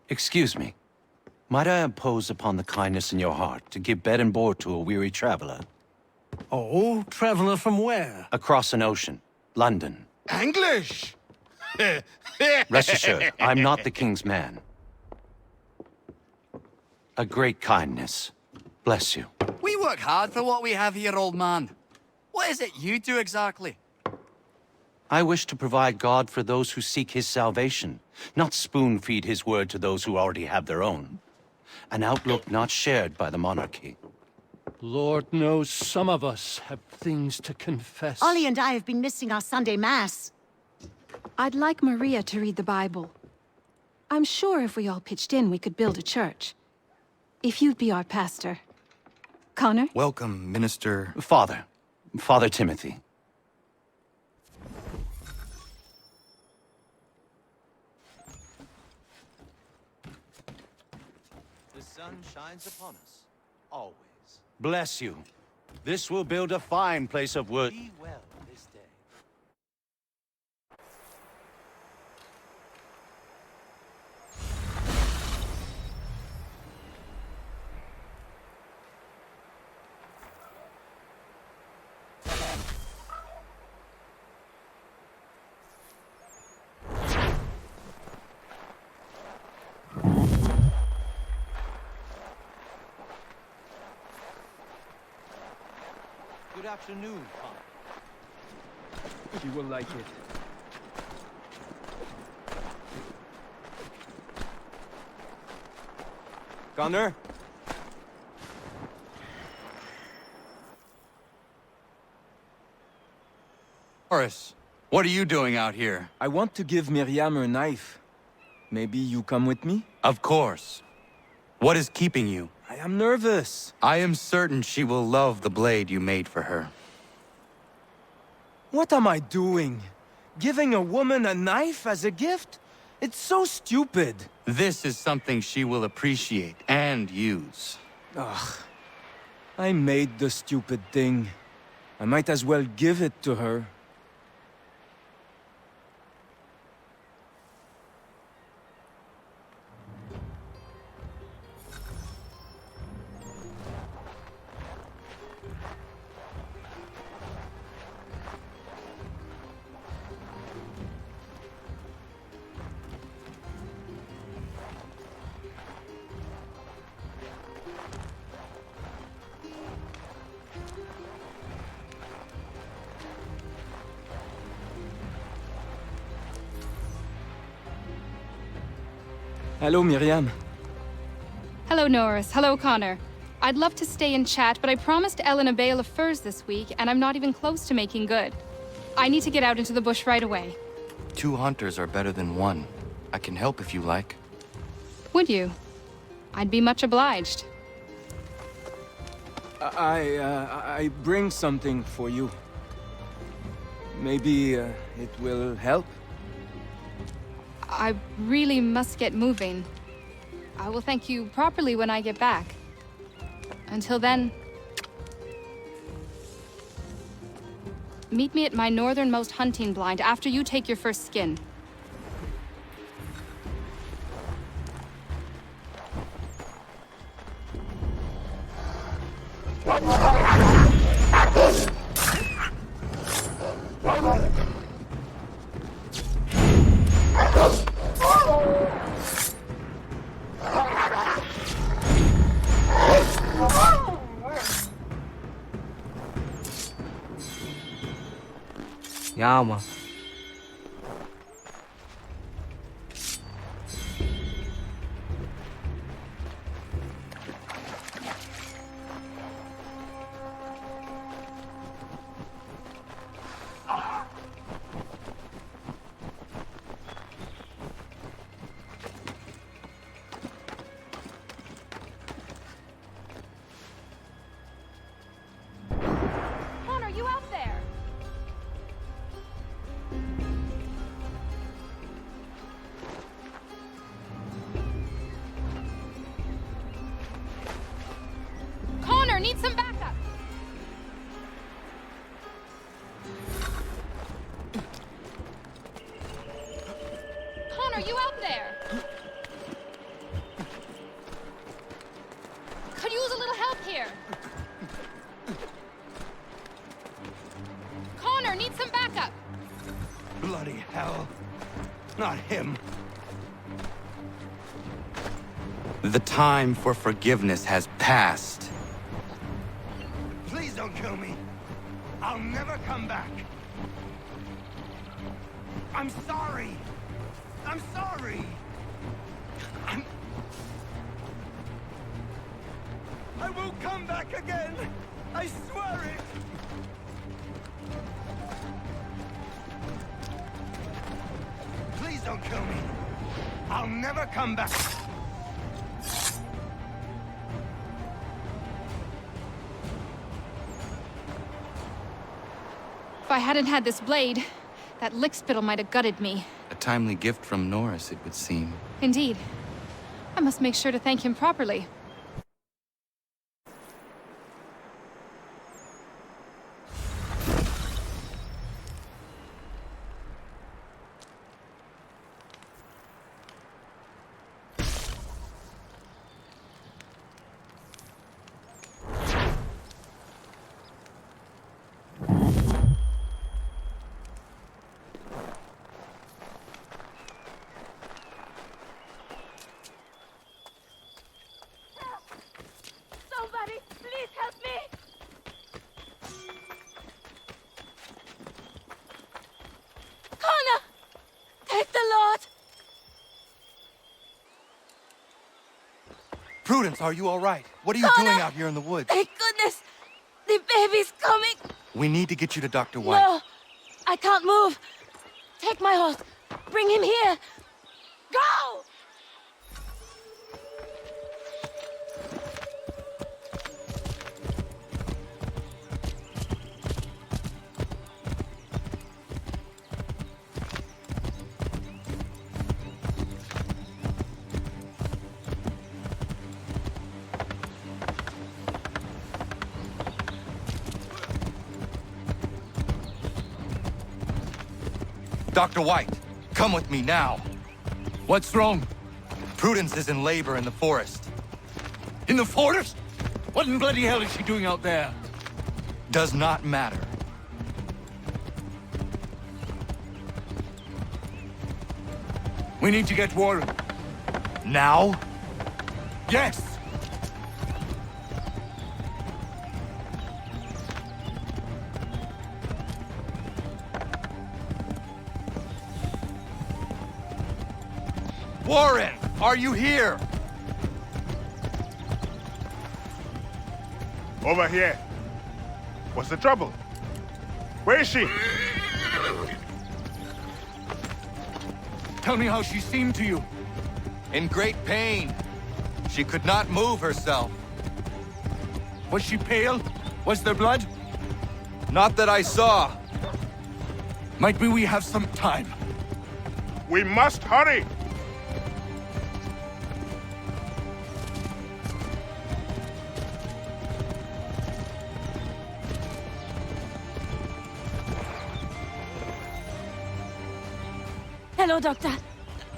Excuse me. Might I impose upon the kindness in your heart to give bed and board to a weary traveler? Oh, traveler from where? Across an ocean. London. English! Rest assured, I'm not the king's man. A great kindness. Bless you. We work hard for what we have here, old man. What is it you do exactly? I wish to provide God for those who seek his salvation, not spoon-feed his word to those who already have their own. An outlook not shared by the monarchy. Lord knows some of us have things to confess. Ollie and I have been missing our Sunday Mass. I'd like Maria to read the Bible. I'm sure if we all pitched in, we could build a church. If you'd be our pastor. Connor? Welcome, Minister... Father Timothy. The sun shines upon us, always. Bless you. This will build a fine place of worship. Be well this day. Good afternoon, Connor. You will like it. Connor? Horace, what are you doing out here? I want to give Miriam her knife. Maybe you come with me? Of course. What is keeping you? I am nervous. I am certain she will love the blade you made for her. What am I doing? Giving a woman a knife as a gift? It's so stupid. This is something she will appreciate and use. Ugh. I made the stupid thing. I might as well give it to her. Hello, Miriam. Hello, Norris. Hello, Connor. I'd love to stay and chat, but I promised Ellen a bale of furs this week, and I'm not even close to making good. I need to get out into the bush right away. 2 hunters are better than 1. I can help if you like. Would you? I'd be much obliged. I bring something for you. Maybe it will help? I really must get moving. I will thank you properly when I get back. Until then... meet me at my northernmost hunting blind after you take your first skin. Yeah, man. Connor, you out there? Connor, need some backup! Connor, you out there? Could use a little help here. Connor, need some backup. Bloody hell. Not him. The time for forgiveness has passed. Please don't kill me. I'll never come back. I'm sorry. I'm sorry. I won't come back again. I swear it. Please don't kill me. I'll never come back. If I hadn't had this blade, that lickspittle might have gutted me. A timely gift from Norris, it would seem. Indeed. I must make sure to thank him properly. Somebody, please help me! Connor! Thank the Lord! Prudence, are you all right? What are you Connor! doing out here in the woods? Thank goodness! The baby's coming! We need to get you to Dr. White. No! I can't move! Take my horse! Bring him here! Go! Dr. White, come with me now. What's wrong? Prudence is in labor in the forest. In the forest? What in bloody hell is she doing out there? Does not matter. We need to get Warren. Now? Yes! Warren! Are you here? Over here. What's the trouble? Where is she? Tell me how she seemed to you. In great pain. She could not move herself. Was she pale? Was there blood? Not that I saw. Might be we have some time. We must hurry! Hello, Doctor.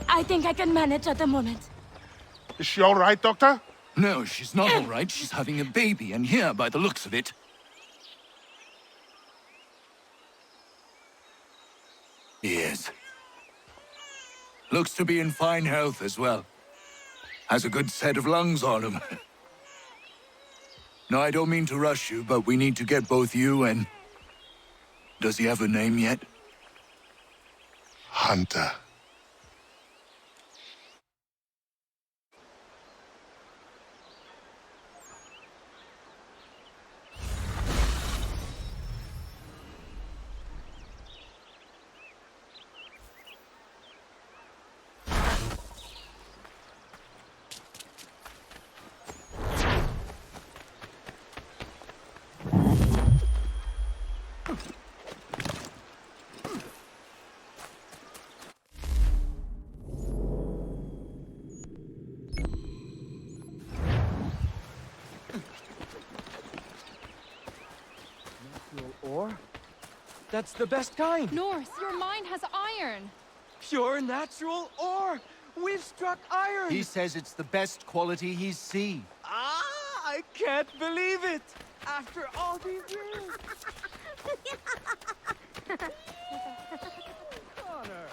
I think I can manage at the moment. Is she all right, Doctor? No, she's not all right. She's having a baby, and here, by the looks of it. Yes. Looks to be in fine health as well. Has a good set of lungs on him. No, I don't mean to rush you, but we need to get both you and... Does he have a name yet? Hunter. Ore? That's the best kind. North, your mine has iron. Pure natural ore. We've struck iron. He says it's the best quality he's seen. Ah, I can't believe it. After all these years. Connor.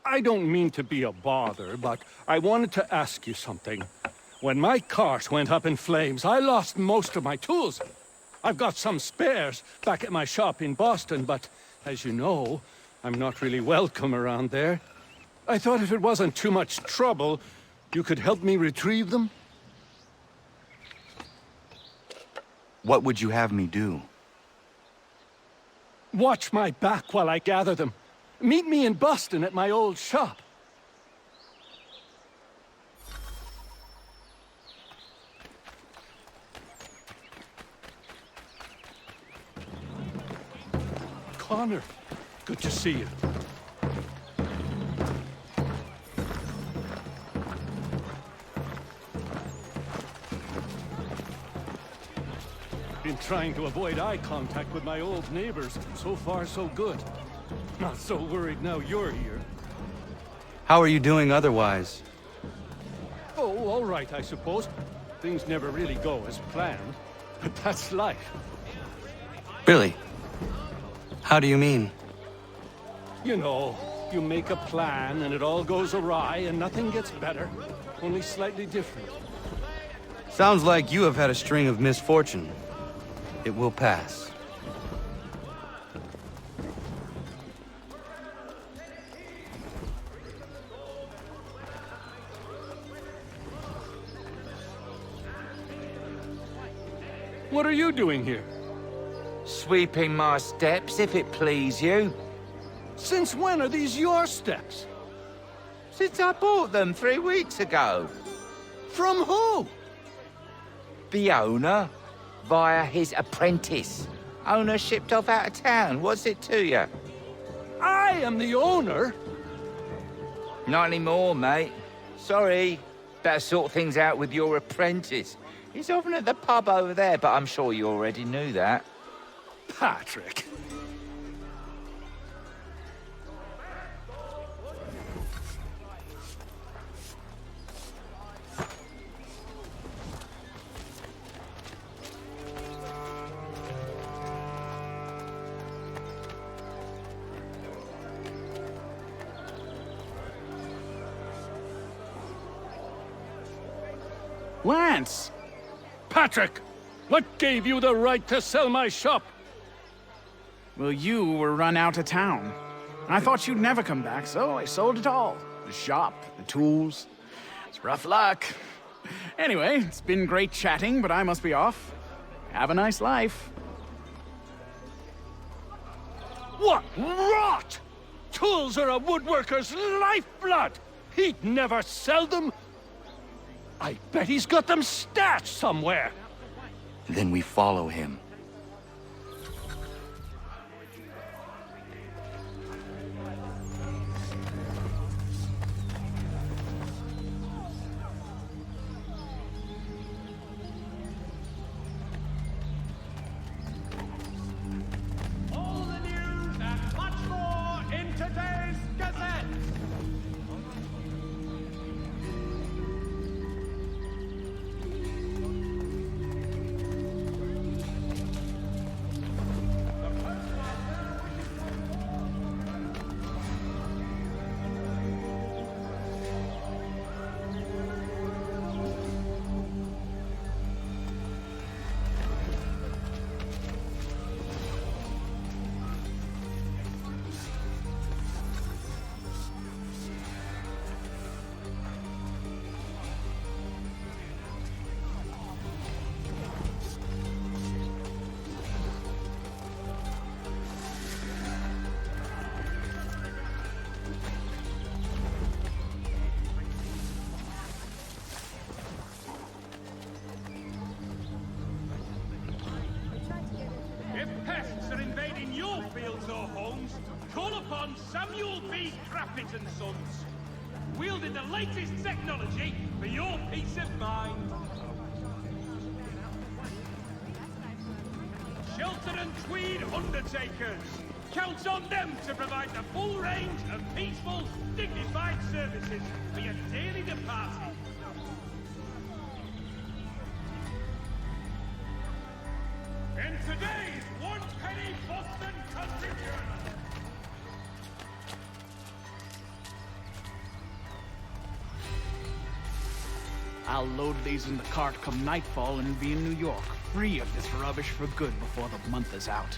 I don't mean to be a bother, but I wanted to ask you something. When my cart went up in flames, I lost most of my tools. I've got some spares back at my shop in Boston, but as you know, I'm not really welcome around there. I thought if it wasn't too much trouble, you could help me retrieve them? What would you have me do? Watch my back while I gather them. Meet me in Boston at my old shop. Connor, good to see you. Been trying to avoid eye contact with my old neighbors. So far, so good. Not so worried now you're here. How are you doing otherwise? Oh, all right, I suppose. Things never really go as planned, but that's life. Really? How do you mean? You know, you make a plan and it all goes awry and nothing gets better, only slightly different. Sounds like you have had a string of misfortune. It will pass. What are you doing here? Sweeping my steps, if it please you. Since when are these your steps? Since I bought them 3 weeks ago. From who? The owner, via his apprentice. Owner shipped off out of town. What's it to you? I am the owner? Not anymore, mate. Sorry. Better sort things out with your apprentice. He's often at the pub over there, but I'm sure you already knew that. Patrick. Lance! Patrick! What gave you the right to sell my shop? Well, you were run out of town. I thought you'd never come back, so I sold it all. The shop, the tools. It's rough luck. Anyway, it's been great chatting, but I must be off. Have a nice life. What rot! Tools are a woodworker's lifeblood! He'd never sell them! I bet he's got them stashed somewhere! Then we follow him. All the news and much more in today's Gazette! If pests are invading your fields or homes, call upon Samuel B. Crappit and Sons, wielding the latest technology for your peace of mind. Shelter and Tweed Undertakers. Count on them to provide the full range of peaceful, dignified services for your daily departing. In today's one-penny Boston Country Journal. I'll load these in the cart come nightfall and be in New York, free of this rubbish for good before the month is out.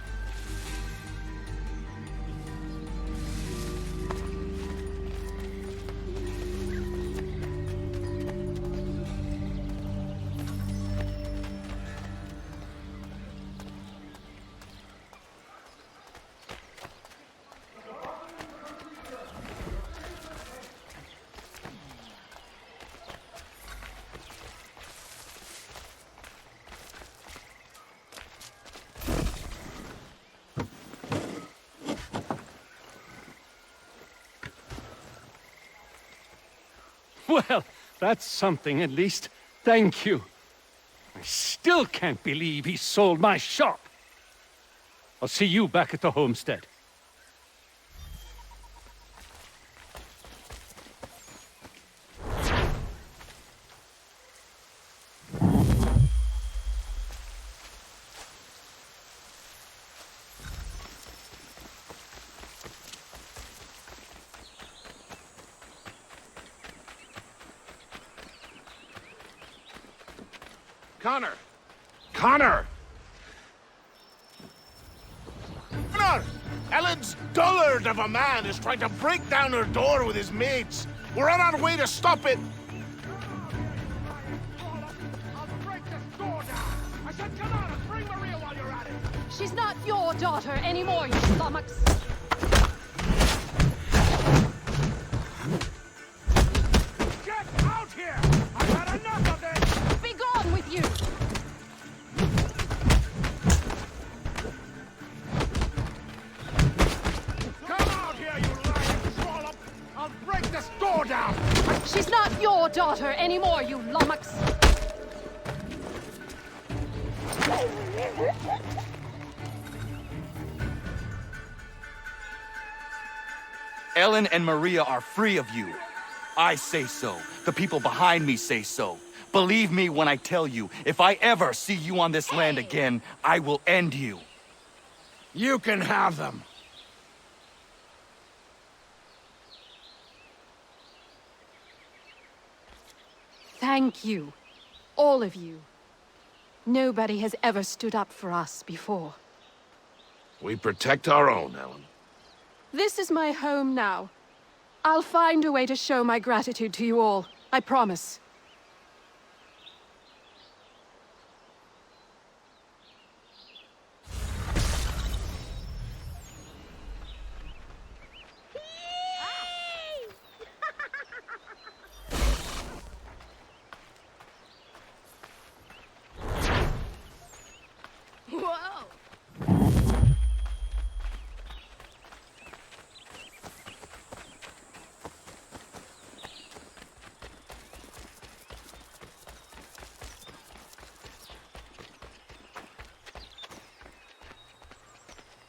Well, that's something at least. Thank you. I still can't believe he sold my shop. I'll see you back at the homestead. Connor! Connor! Connor! Ellen's dullard of a man is trying to break down her door with his mates. We're on our way to stop it. I said come on and bring Maria while you're at it. She's not your daughter anymore, you lummox. Get out here! I've had enough of this! Be gone with you! Come out here, you lying trollop! I'll break this door down! She's not your daughter anymore, you lummox. Ellen and Maria are free of you. I say so. The people behind me say so. Believe me when I tell you, if I ever see you on this land again, I will end you. You can have them. Thank you. All of you. Nobody has ever stood up for us before. We protect our own, Ellen. This is my home now. I'll find a way to show my gratitude to you all. I promise.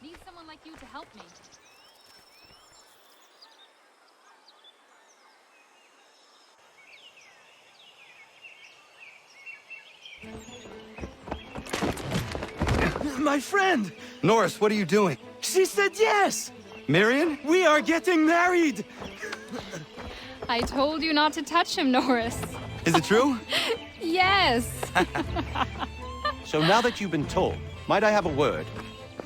Need someone like you to help me. My friend! Norris, what are you doing? She said yes! Marion? We are getting married! I told you not to touch him, Norris. Is it true? Yes! So now that you've been told, might I have a word?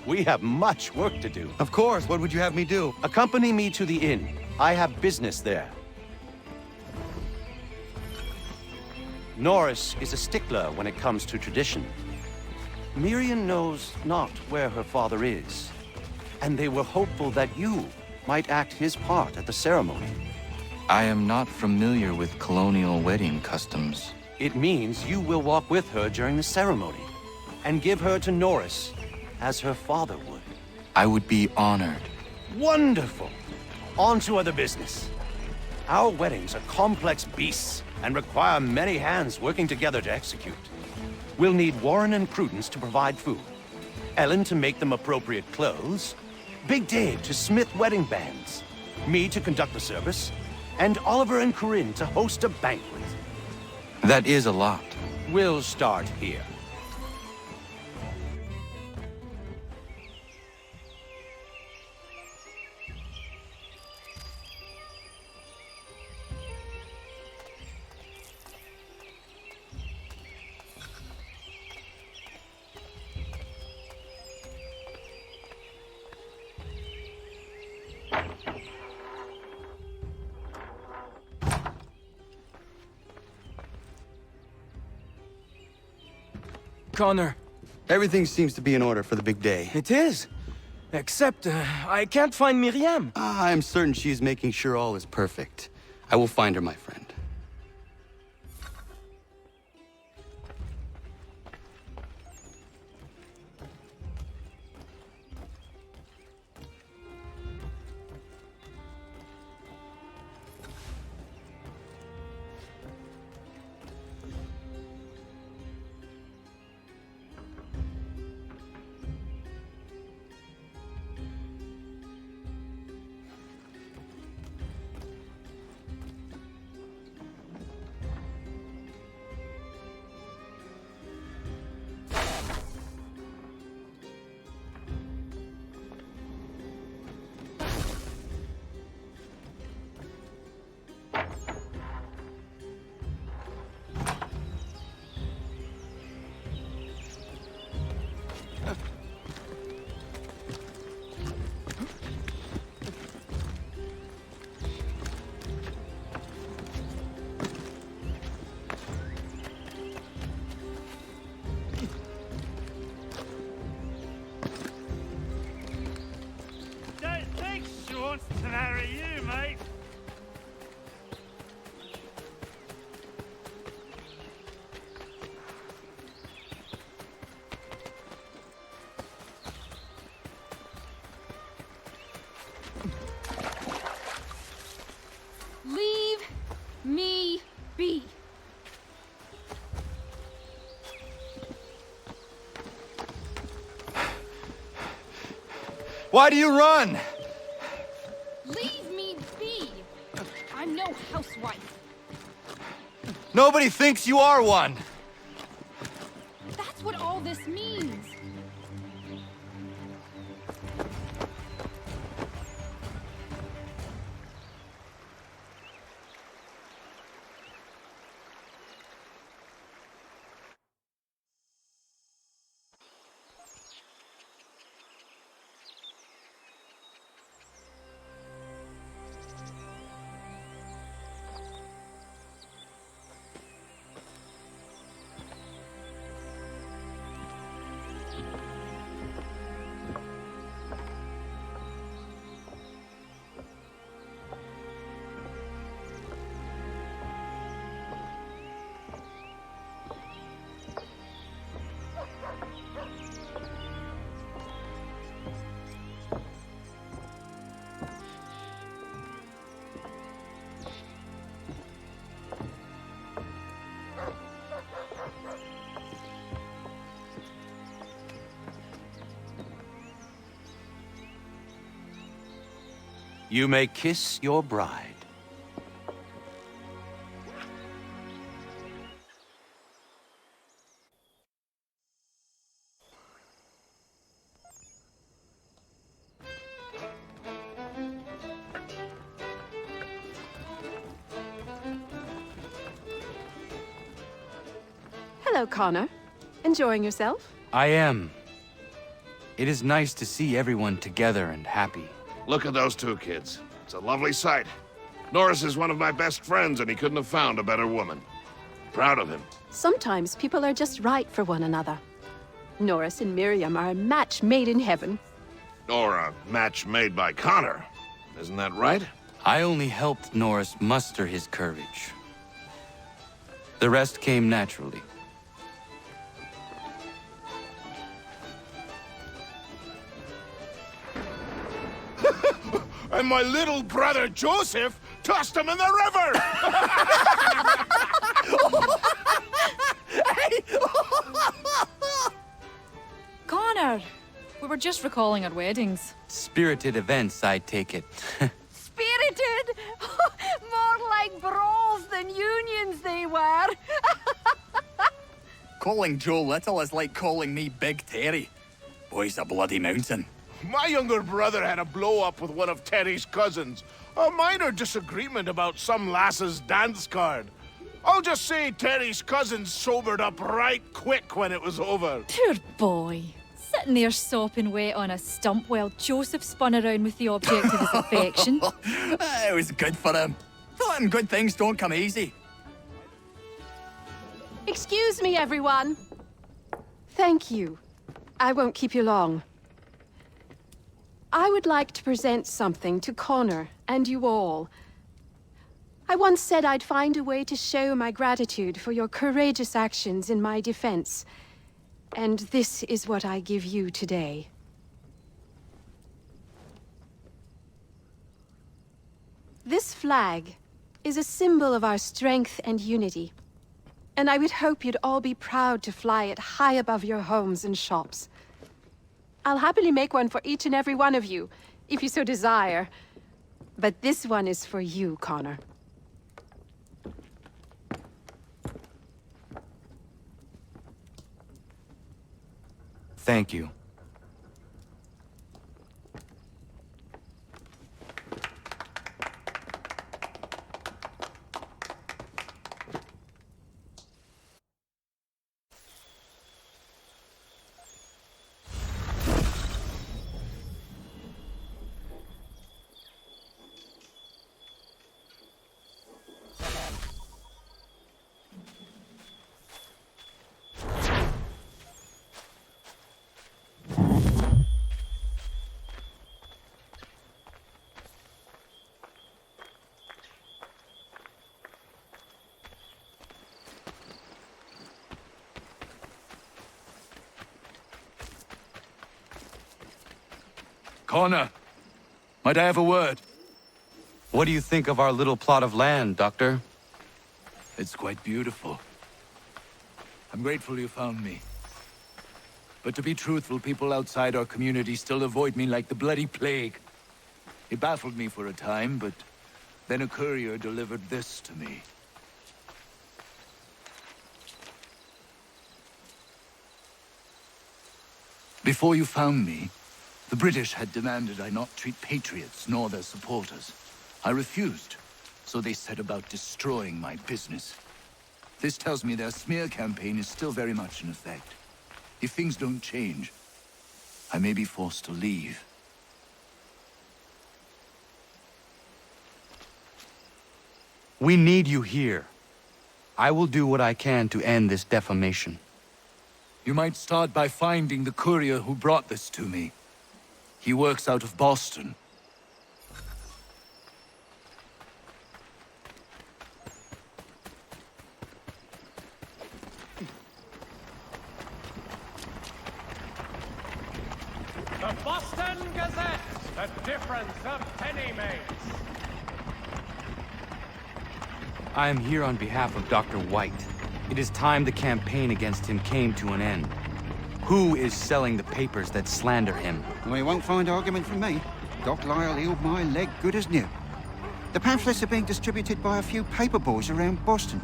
We have much work to do. Of course. What would you have me do? Accompany me to the inn. I have business there. Norris is a stickler when it comes to tradition. Miriam knows not where her father is, and they were hopeful that you might act his part at the ceremony. I am not familiar with colonial wedding customs. It means you will walk with her during the ceremony, and give her to Norris, as her father would. I would be honored. Wonderful! On to other business. Our weddings are complex beasts, and require many hands working together to execute. We'll need Warren and Prudence to provide food, Ellen to make them appropriate clothes, Big Dave to smith wedding bands, me to conduct the service, and Oliver and Corinne to host a banquet. That is a lot. We'll start here. Connor. Everything seems to be in order for the big day. It is. Except, I can't find Miriam. I'm certain she's making sure all is perfect. I will find her, my friend. To marry you, mate. Leave me be. Why do you run? Leave me be! I'm no housewife. Nobody thinks you are one. That's what all this means. You may kiss your bride. Hello, Connor. Enjoying yourself? I am. It is nice to see everyone together and happy. Look at those two kids. It's a lovely sight. Norris is one of my best friends, and he couldn't have found a better woman. Proud of him. Sometimes people are just right for one another. Norris and Miriam are a match made in heaven. Or a match made by Connor. Isn't that right? I only helped Norris muster his courage. The rest came naturally. And my little brother Joseph tossed him in the river! Connor! We were just recalling our weddings. Spirited events, I take it. Spirited? More like brawls than unions they were. Calling Joe Little is like calling me Big Terry. Boy's a bloody mountain. My younger brother had a blow-up with one of Terry's cousins. A minor disagreement about some lass's dance card. I'll just say Terry's cousins sobered up right quick when it was over. Poor boy. Sitting there sopping wet on a stump while Joseph spun around with the object of his affection. It was good for him. Taught him good things don't come easy. Excuse me, everyone. Thank you. I won't keep you long. I would like to present something to Connor and you all. I once said I'd find a way to show my gratitude for your courageous actions in my defense. And this is what I give you today. This flag is a symbol of our strength and unity. And I would hope you'd all be proud to fly it high above your homes and shops. I'll happily make one for each and every one of you, if you so desire. But this one is for you, Connor. Thank you. Connor, might I have a word? What do you think of our little plot of land, Doctor? It's quite beautiful. I'm grateful you found me. But to be truthful, people outside our community still avoid me like the bloody plague. It baffled me for a time, but then a courier delivered this to me. Before you found me, the British had demanded I not treat patriots nor their supporters. I refused, so they set about destroying my business. This tells me their smear campaign is still very much in effect. If things don't change, I may be forced to leave. We need you here. I will do what I can to end this defamation. You might start by finding the courier who brought this to me. He works out of Boston. The Boston Gazette, the difference of penny makes. I am here on behalf of Dr. White. It is time the campaign against him came to an end. Who is selling the papers that slander him? Well, you won't find argument from me. Doc Lyle healed my leg good as new. The pamphlets are being distributed by a few paper boys around Boston.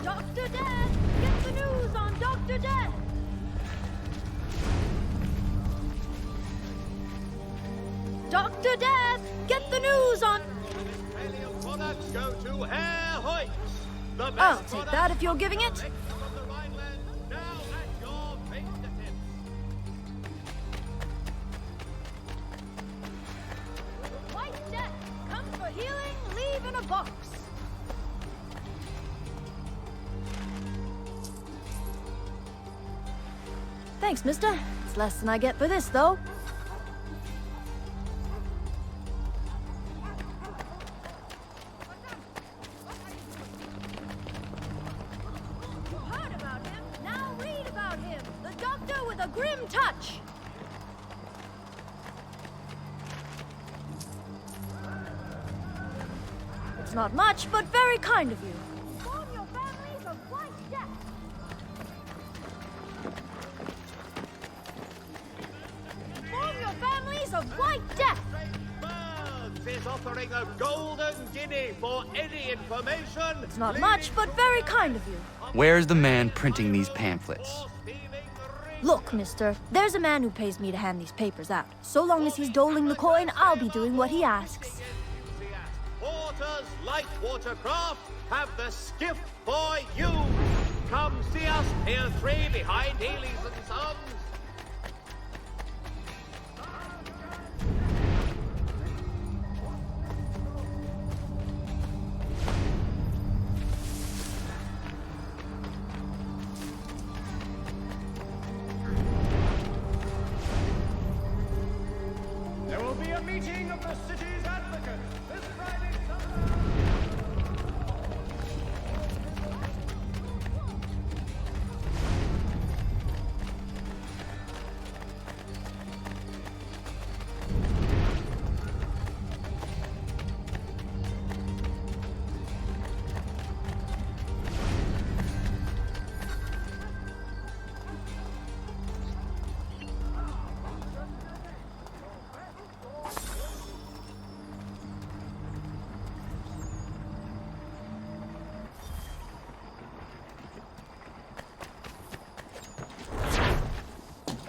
Dr. Death! Get the news on Dr. Death! Dr. Death! Get the news on... Products go to Herr Hoyt. I'll take that if you're giving it. White Death! Come for healing, leave in a box. Thanks, mister. It's less than I get for this, though. You heard about him. Now read about him. The doctor with a grim touch. It's not much, but very kind of you. Inform your families of White Death. Inform your families of White Death! Burns is offering a golden guinea for any information. It's not much, but very kind of you. Where's the man printing these pamphlets? Look, mister, there's a man who pays me to hand these papers out. So long as he's doling the coin, I'll be doing what he asks. Porter's Light Watercraft have the skiff for you. Come see us, Pier 3 behind Healy's and Sons. There will be a meeting of the city's advocates this Friday.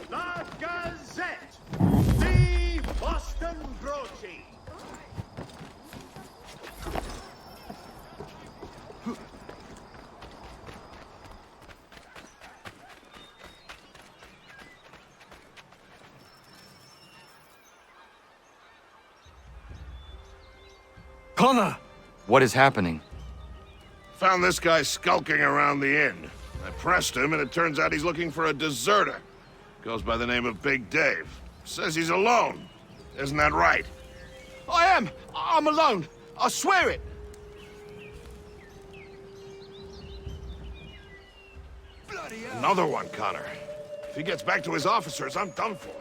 La Gazette, the Boston Broadsheet. Connor! What is happening? Found this guy skulking around the inn. I pressed him, and it turns out he's looking for a deserter. Goes by the name of Big Dave. Says he's alone. Isn't that right? I am! I'm alone! I swear it! Another one, Connor. If he gets back to his officers, I'm done for.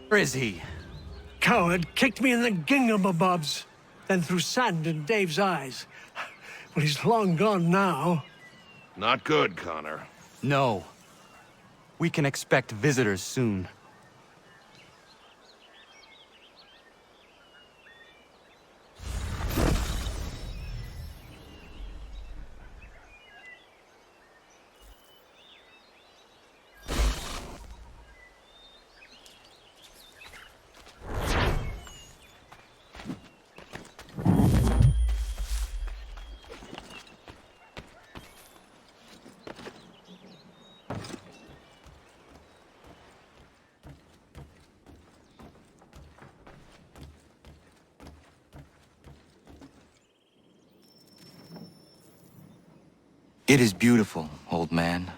Where is he? Coward kicked me in the gingamabobs, then threw sand in Dave's eyes. But he's long gone now. Not good, Connor. No. We can expect visitors soon. It is beautiful, old man.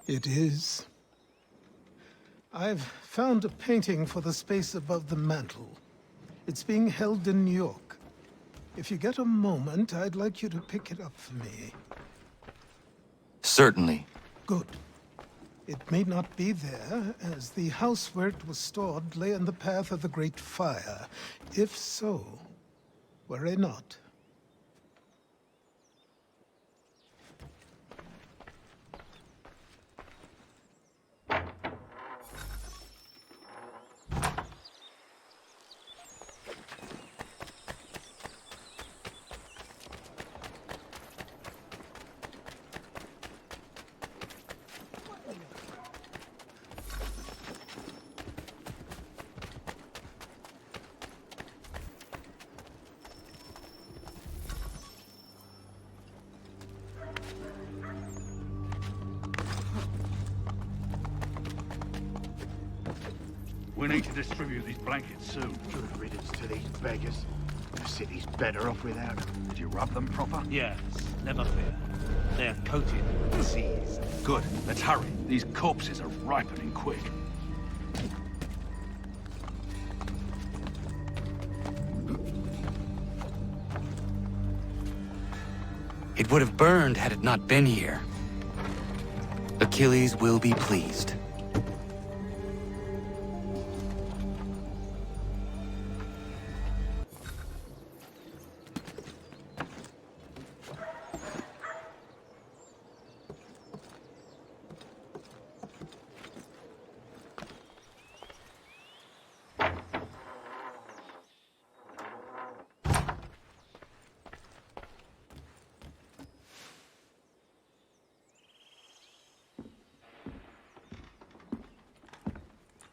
It is. I've found a painting for the space above the mantle. It's being held in New York. If you get a moment, I'd like you to pick it up for me. Certainly. Good. It may not be there, as the house where it was stored lay in the path of the Great Fire. If so, worry not. We need to distribute these blankets soon. Good riddance to these beggars. The city's better off without them. Did you rub them proper? Yes, never fear. They're coated with disease. Good. Let's hurry. These corpses are ripening quick. It would have burned had it not been here. Achilles will be pleased.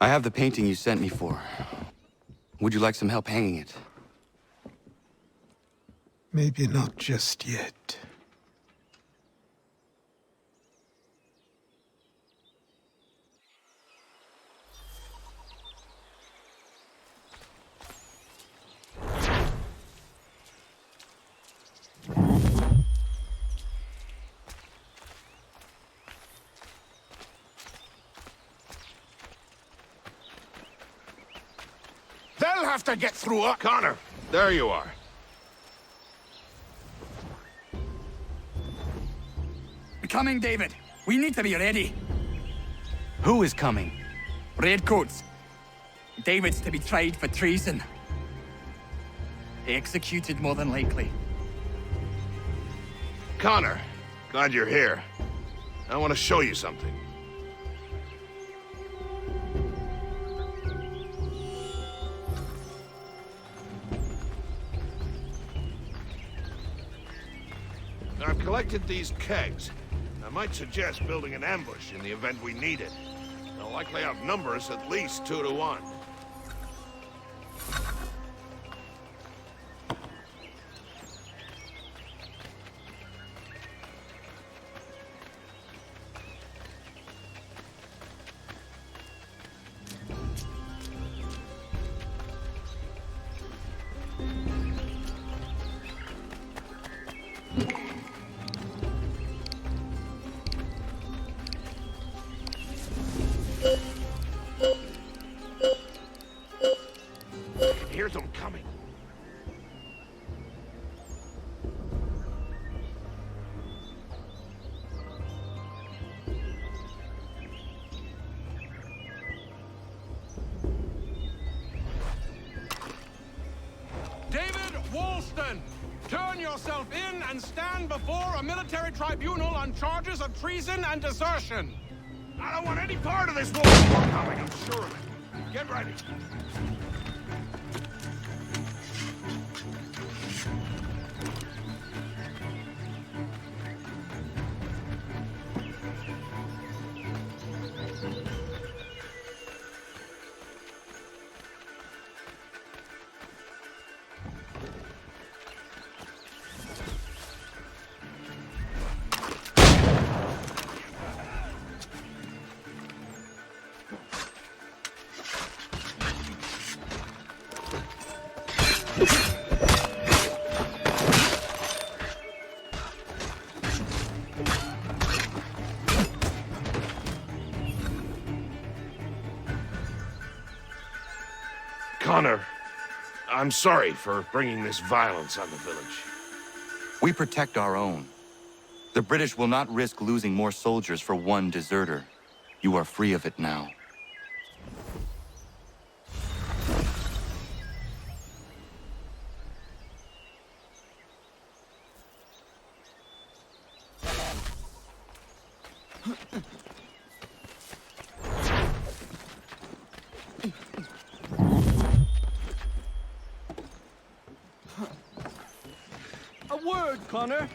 I have the painting you sent me for. Would you like some help hanging it? Maybe not just yet. They'll have to get through it. Connor, there you are. We're coming, David. We need to be ready. Who is coming? Redcoats. David's to be tried for treason. Executed, more than likely. Connor, glad you're here. I want to show you something. I've collected these kegs. I might suggest building an ambush in the event we need it. They'll likely outnumber us at least 2 to 1. Here's them coming. David Woolston, turn yourself in and stand before a military tribunal on charges of treason and desertion. I don't want any part of this war coming, I'm sure of it. Get ready. Connor, I'm sorry for bringing this violence on the village. We protect our own. The British will not risk losing more soldiers for one deserter. You are free of it now. A word, Connor.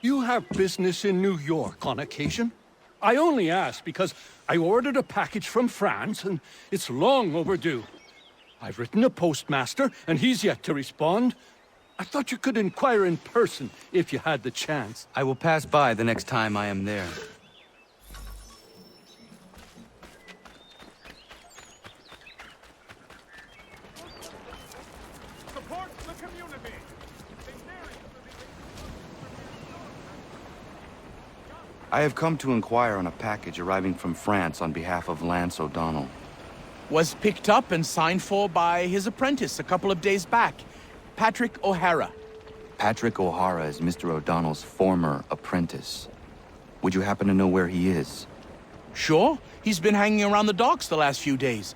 You have business in New York on occasion? I only ask because I ordered a package from France and it's long overdue. I've written a postmaster and he's yet to respond. I thought you could inquire in person if you had the chance. I will pass by the next time I am there. Support the community. I have come to inquire on a package arriving from France on behalf of Lance O'Donnell. Was picked up and signed for by his apprentice a couple of days back, Patrick O'Hara. Patrick O'Hara is Mr. O'Donnell's former apprentice. Would you happen to know where he is? Sure, he's been hanging around the docks the last few days.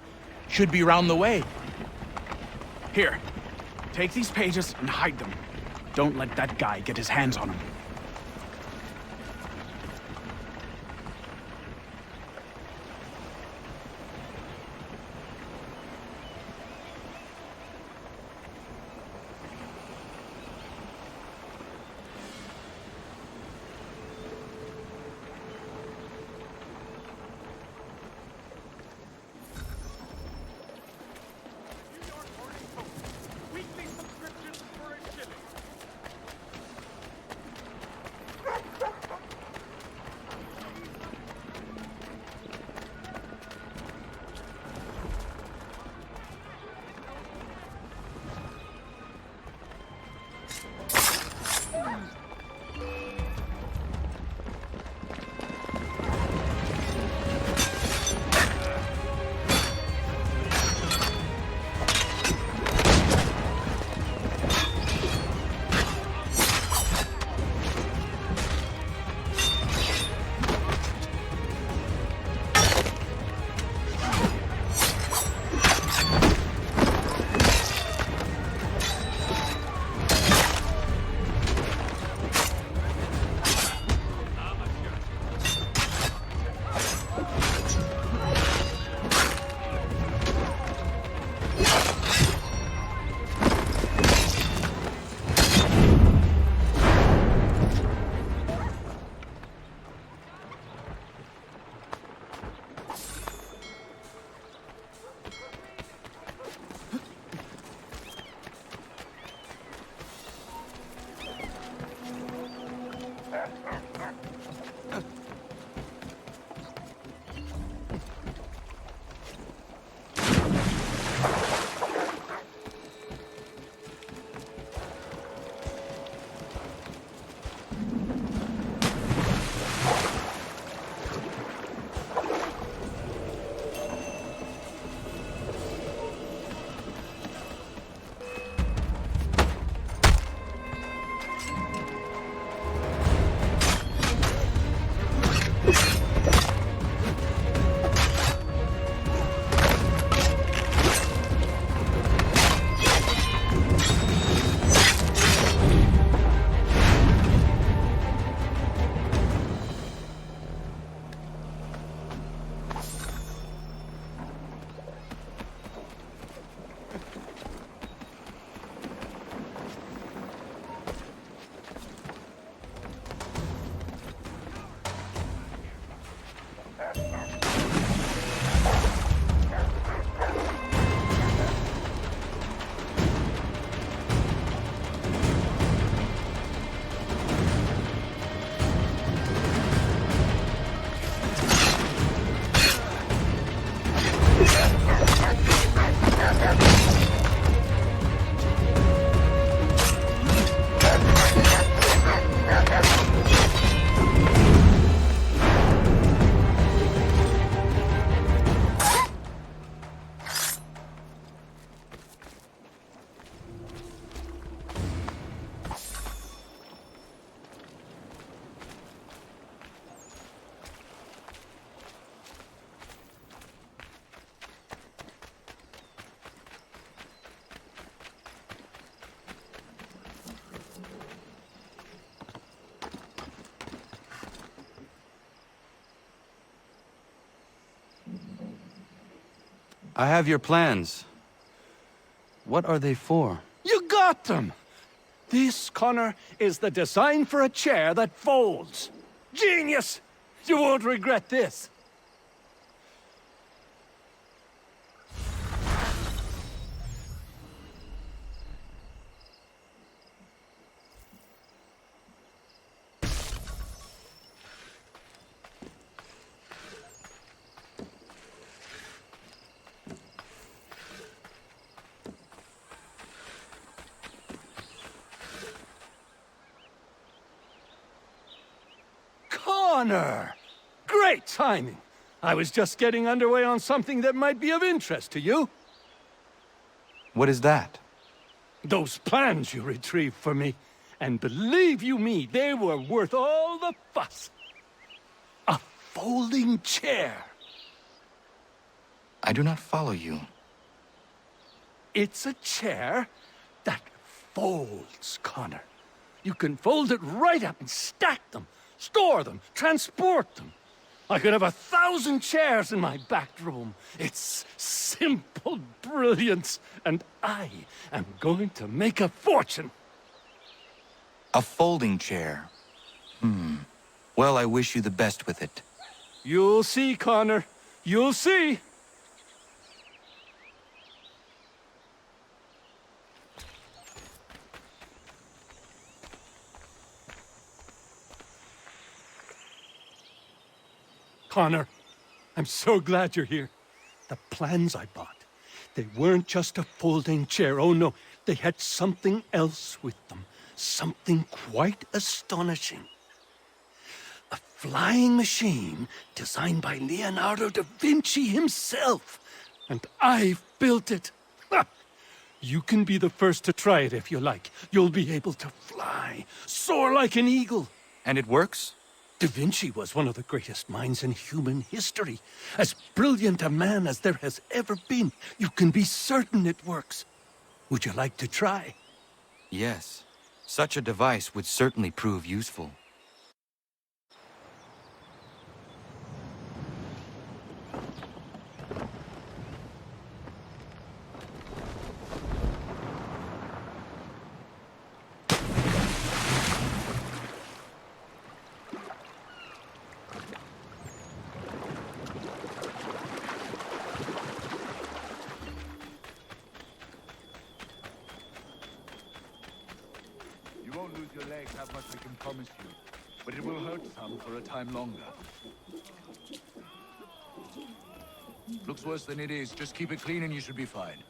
Should be round the way. Here, take these pages and hide them. Don't let that guy get his hands on them. I have your plans. What are they for? You got them! This, Connor, is the design for a chair that folds. Genius! You won't regret this. Connor! Great timing! I was just getting underway on something that might be of interest to you. What is that? Those plans you retrieved for me. And believe you me, they were worth all the fuss. A folding chair. I do not follow you. It's a chair that folds, Connor. You can fold it right up and stack them, store them, transport them. I could have 1,000 chairs in my back room. It's simple brilliance, and I am going to make a fortune. A folding chair. Well, I wish you the best with it. You'll see, Connor. You'll see. Connor, I'm so glad you're here. The plans I bought, they weren't just a folding chair. Oh no, they had something else with them. Something quite astonishing. A flying machine designed by Leonardo da Vinci himself. And I've built it. Ha! You can be the first to try it if you like. You'll be able to fly, soar like an eagle. And it works? Da Vinci was one of the greatest minds in human history. As brilliant a man as there has ever been. You can be certain it works. Would you like to try? Yes. Such a device would certainly prove useful. You won't lose your leg, that much I can promise you. But it will hurt some for a time longer. Looks worse than it is. Just keep it clean and you should be fine.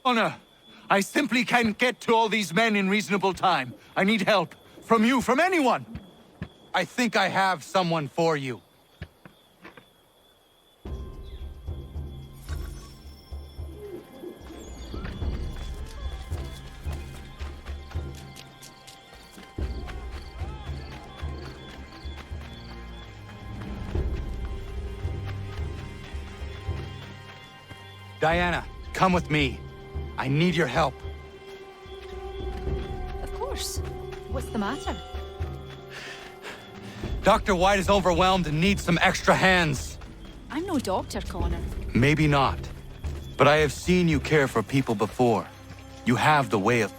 Honor, I simply can't get to all these men in reasonable time. I need help. From you, from anyone. I think I have someone for you. Diana, come with me. I need your help. Of course. What's the matter? Dr. White is overwhelmed and needs some extra hands. I'm no doctor, Connor. Maybe not. But I have seen you care for people before. You have the way of...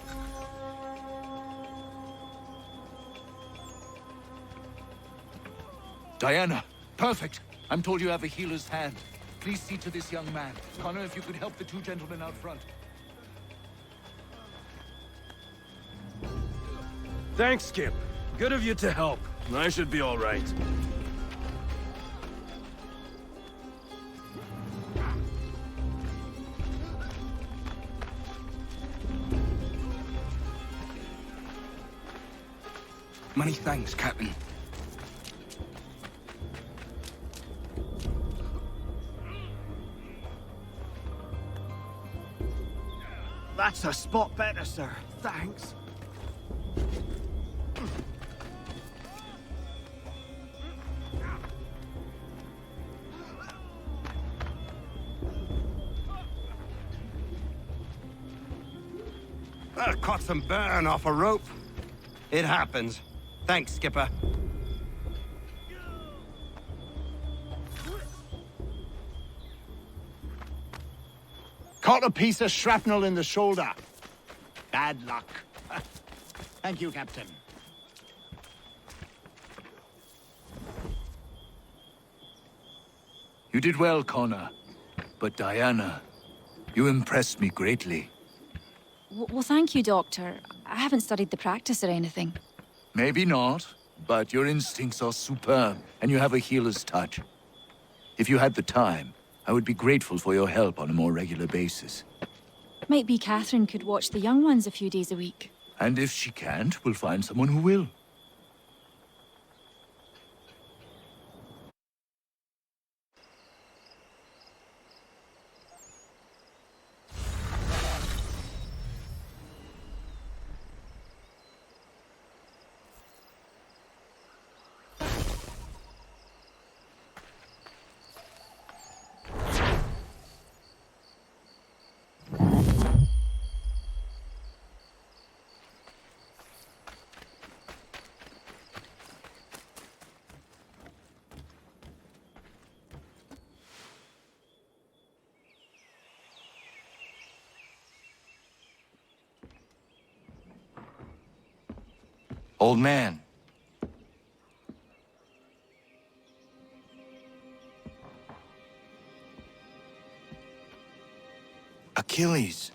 Diana, perfect. I'm told you have a healer's hand. Please see to this young man. Connor, if you could help the two gentlemen out front. Thanks, Skip. Good of you to help. I should be all right. Many thanks, Captain. That's a spot better, sir. Thanks. Caught some burn off a rope. It happens. Thanks, Skipper. Caught a piece of shrapnel in the shoulder. Bad luck. Thank you, Captain. You did well, Connor. But Diana, you impressed me greatly. Well, thank you, Doctor. I haven't studied the practice or anything. Maybe not, but your instincts are superb, and you have a healer's touch. If you had the time, I would be grateful for your help on a more regular basis. Might be Catherine could watch the young ones a few days a week. And if she can't, we'll find someone who will. Old man. Achilles.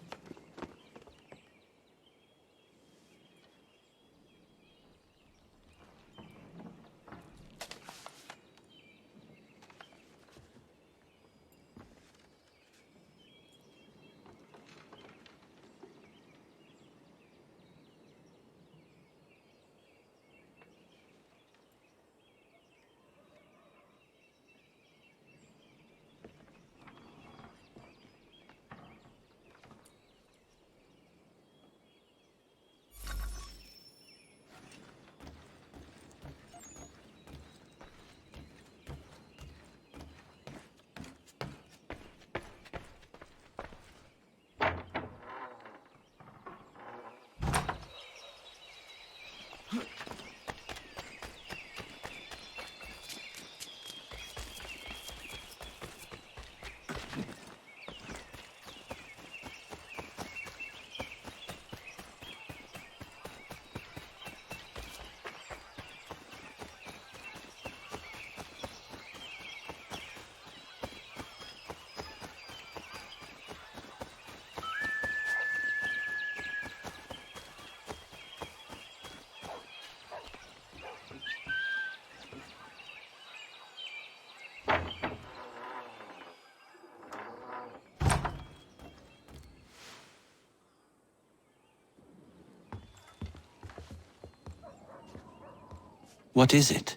What is it?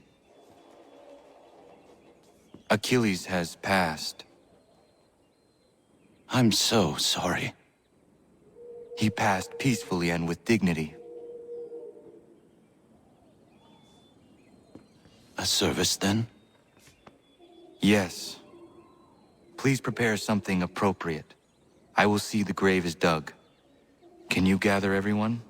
Achilles has passed. I'm so sorry. He passed peacefully and with dignity. A service, then? Yes. Please prepare something appropriate. I will see the grave is dug. Can you gather everyone?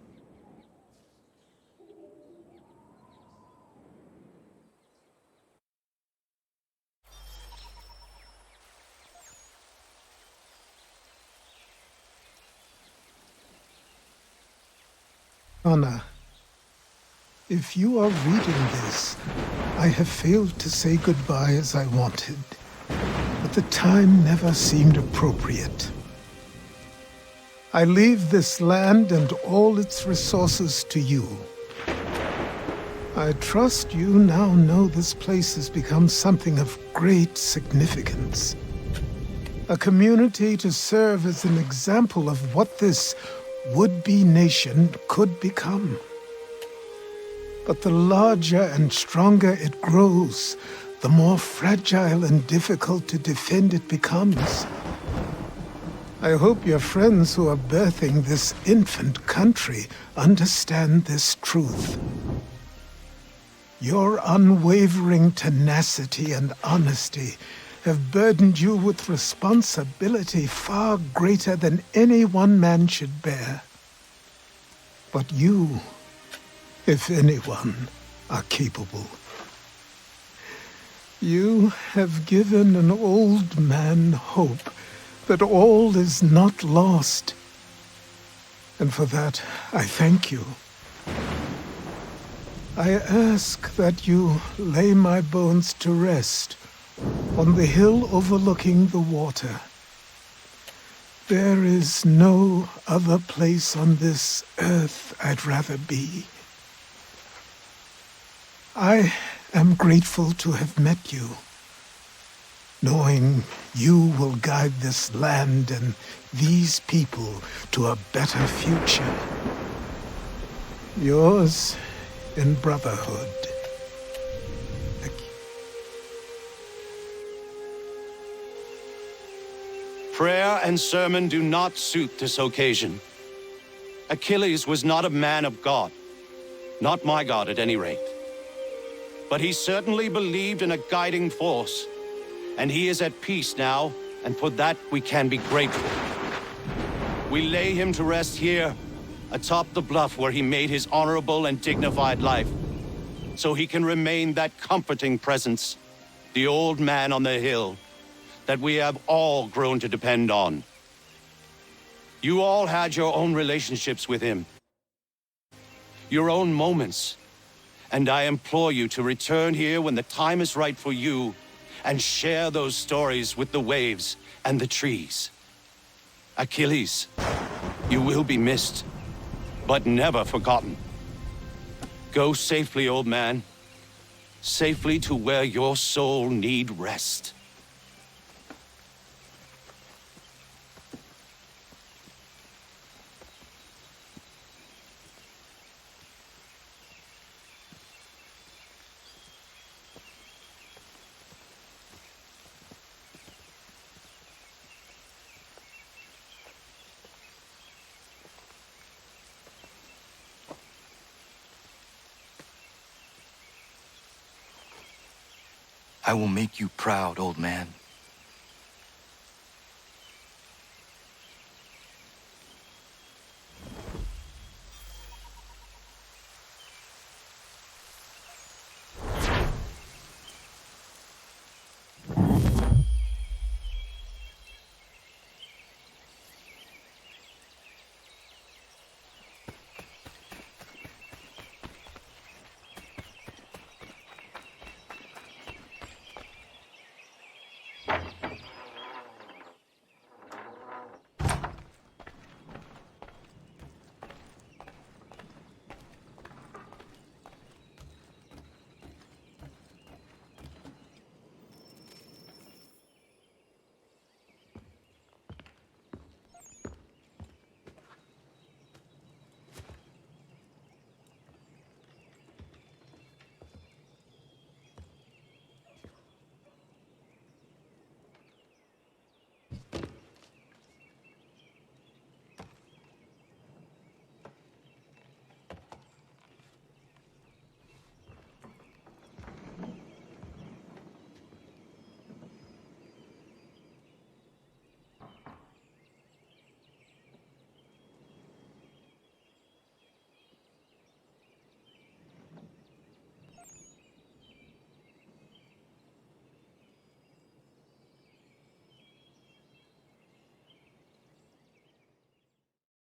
Anna, if you are reading this, I have failed to say goodbye as I wanted, but the time never seemed appropriate. I leave this land and all its resources to you. I trust you now know this place has become something of great significance. A community to serve as an example of what this would-be nation could become. But the larger and stronger it grows, the more fragile and difficult to defend it becomes. I hope your friends who are birthing this infant country understand this truth. Your unwavering tenacity and honesty have burdened you with responsibility far greater than any one man should bear. But you, if anyone, are capable. You have given an old man hope that all is not lost. And for that, I thank you. I ask that you lay my bones to rest on the hill overlooking the water. There is no other place on this earth I'd rather be. I am grateful to have met you, knowing you will guide this land and these people to a better future. Yours in brotherhood. Prayer and sermon do not suit this occasion. Achilles was not a man of God. Not my God, at any rate. But he certainly believed in a guiding force. And he is at peace now, and for that we can be grateful. We lay him to rest here, atop the bluff where he made his honorable and dignified life, so he can remain that comforting presence, the old man on the hill, that we have all grown to depend on. You all had your own relationships with him, your own moments, and I implore you to return here when the time is right for you and share those stories with the waves and the trees. Achilles, you will be missed, but never forgotten. Go safely, old man, safely to where your soul need rest. I will make you proud, old man.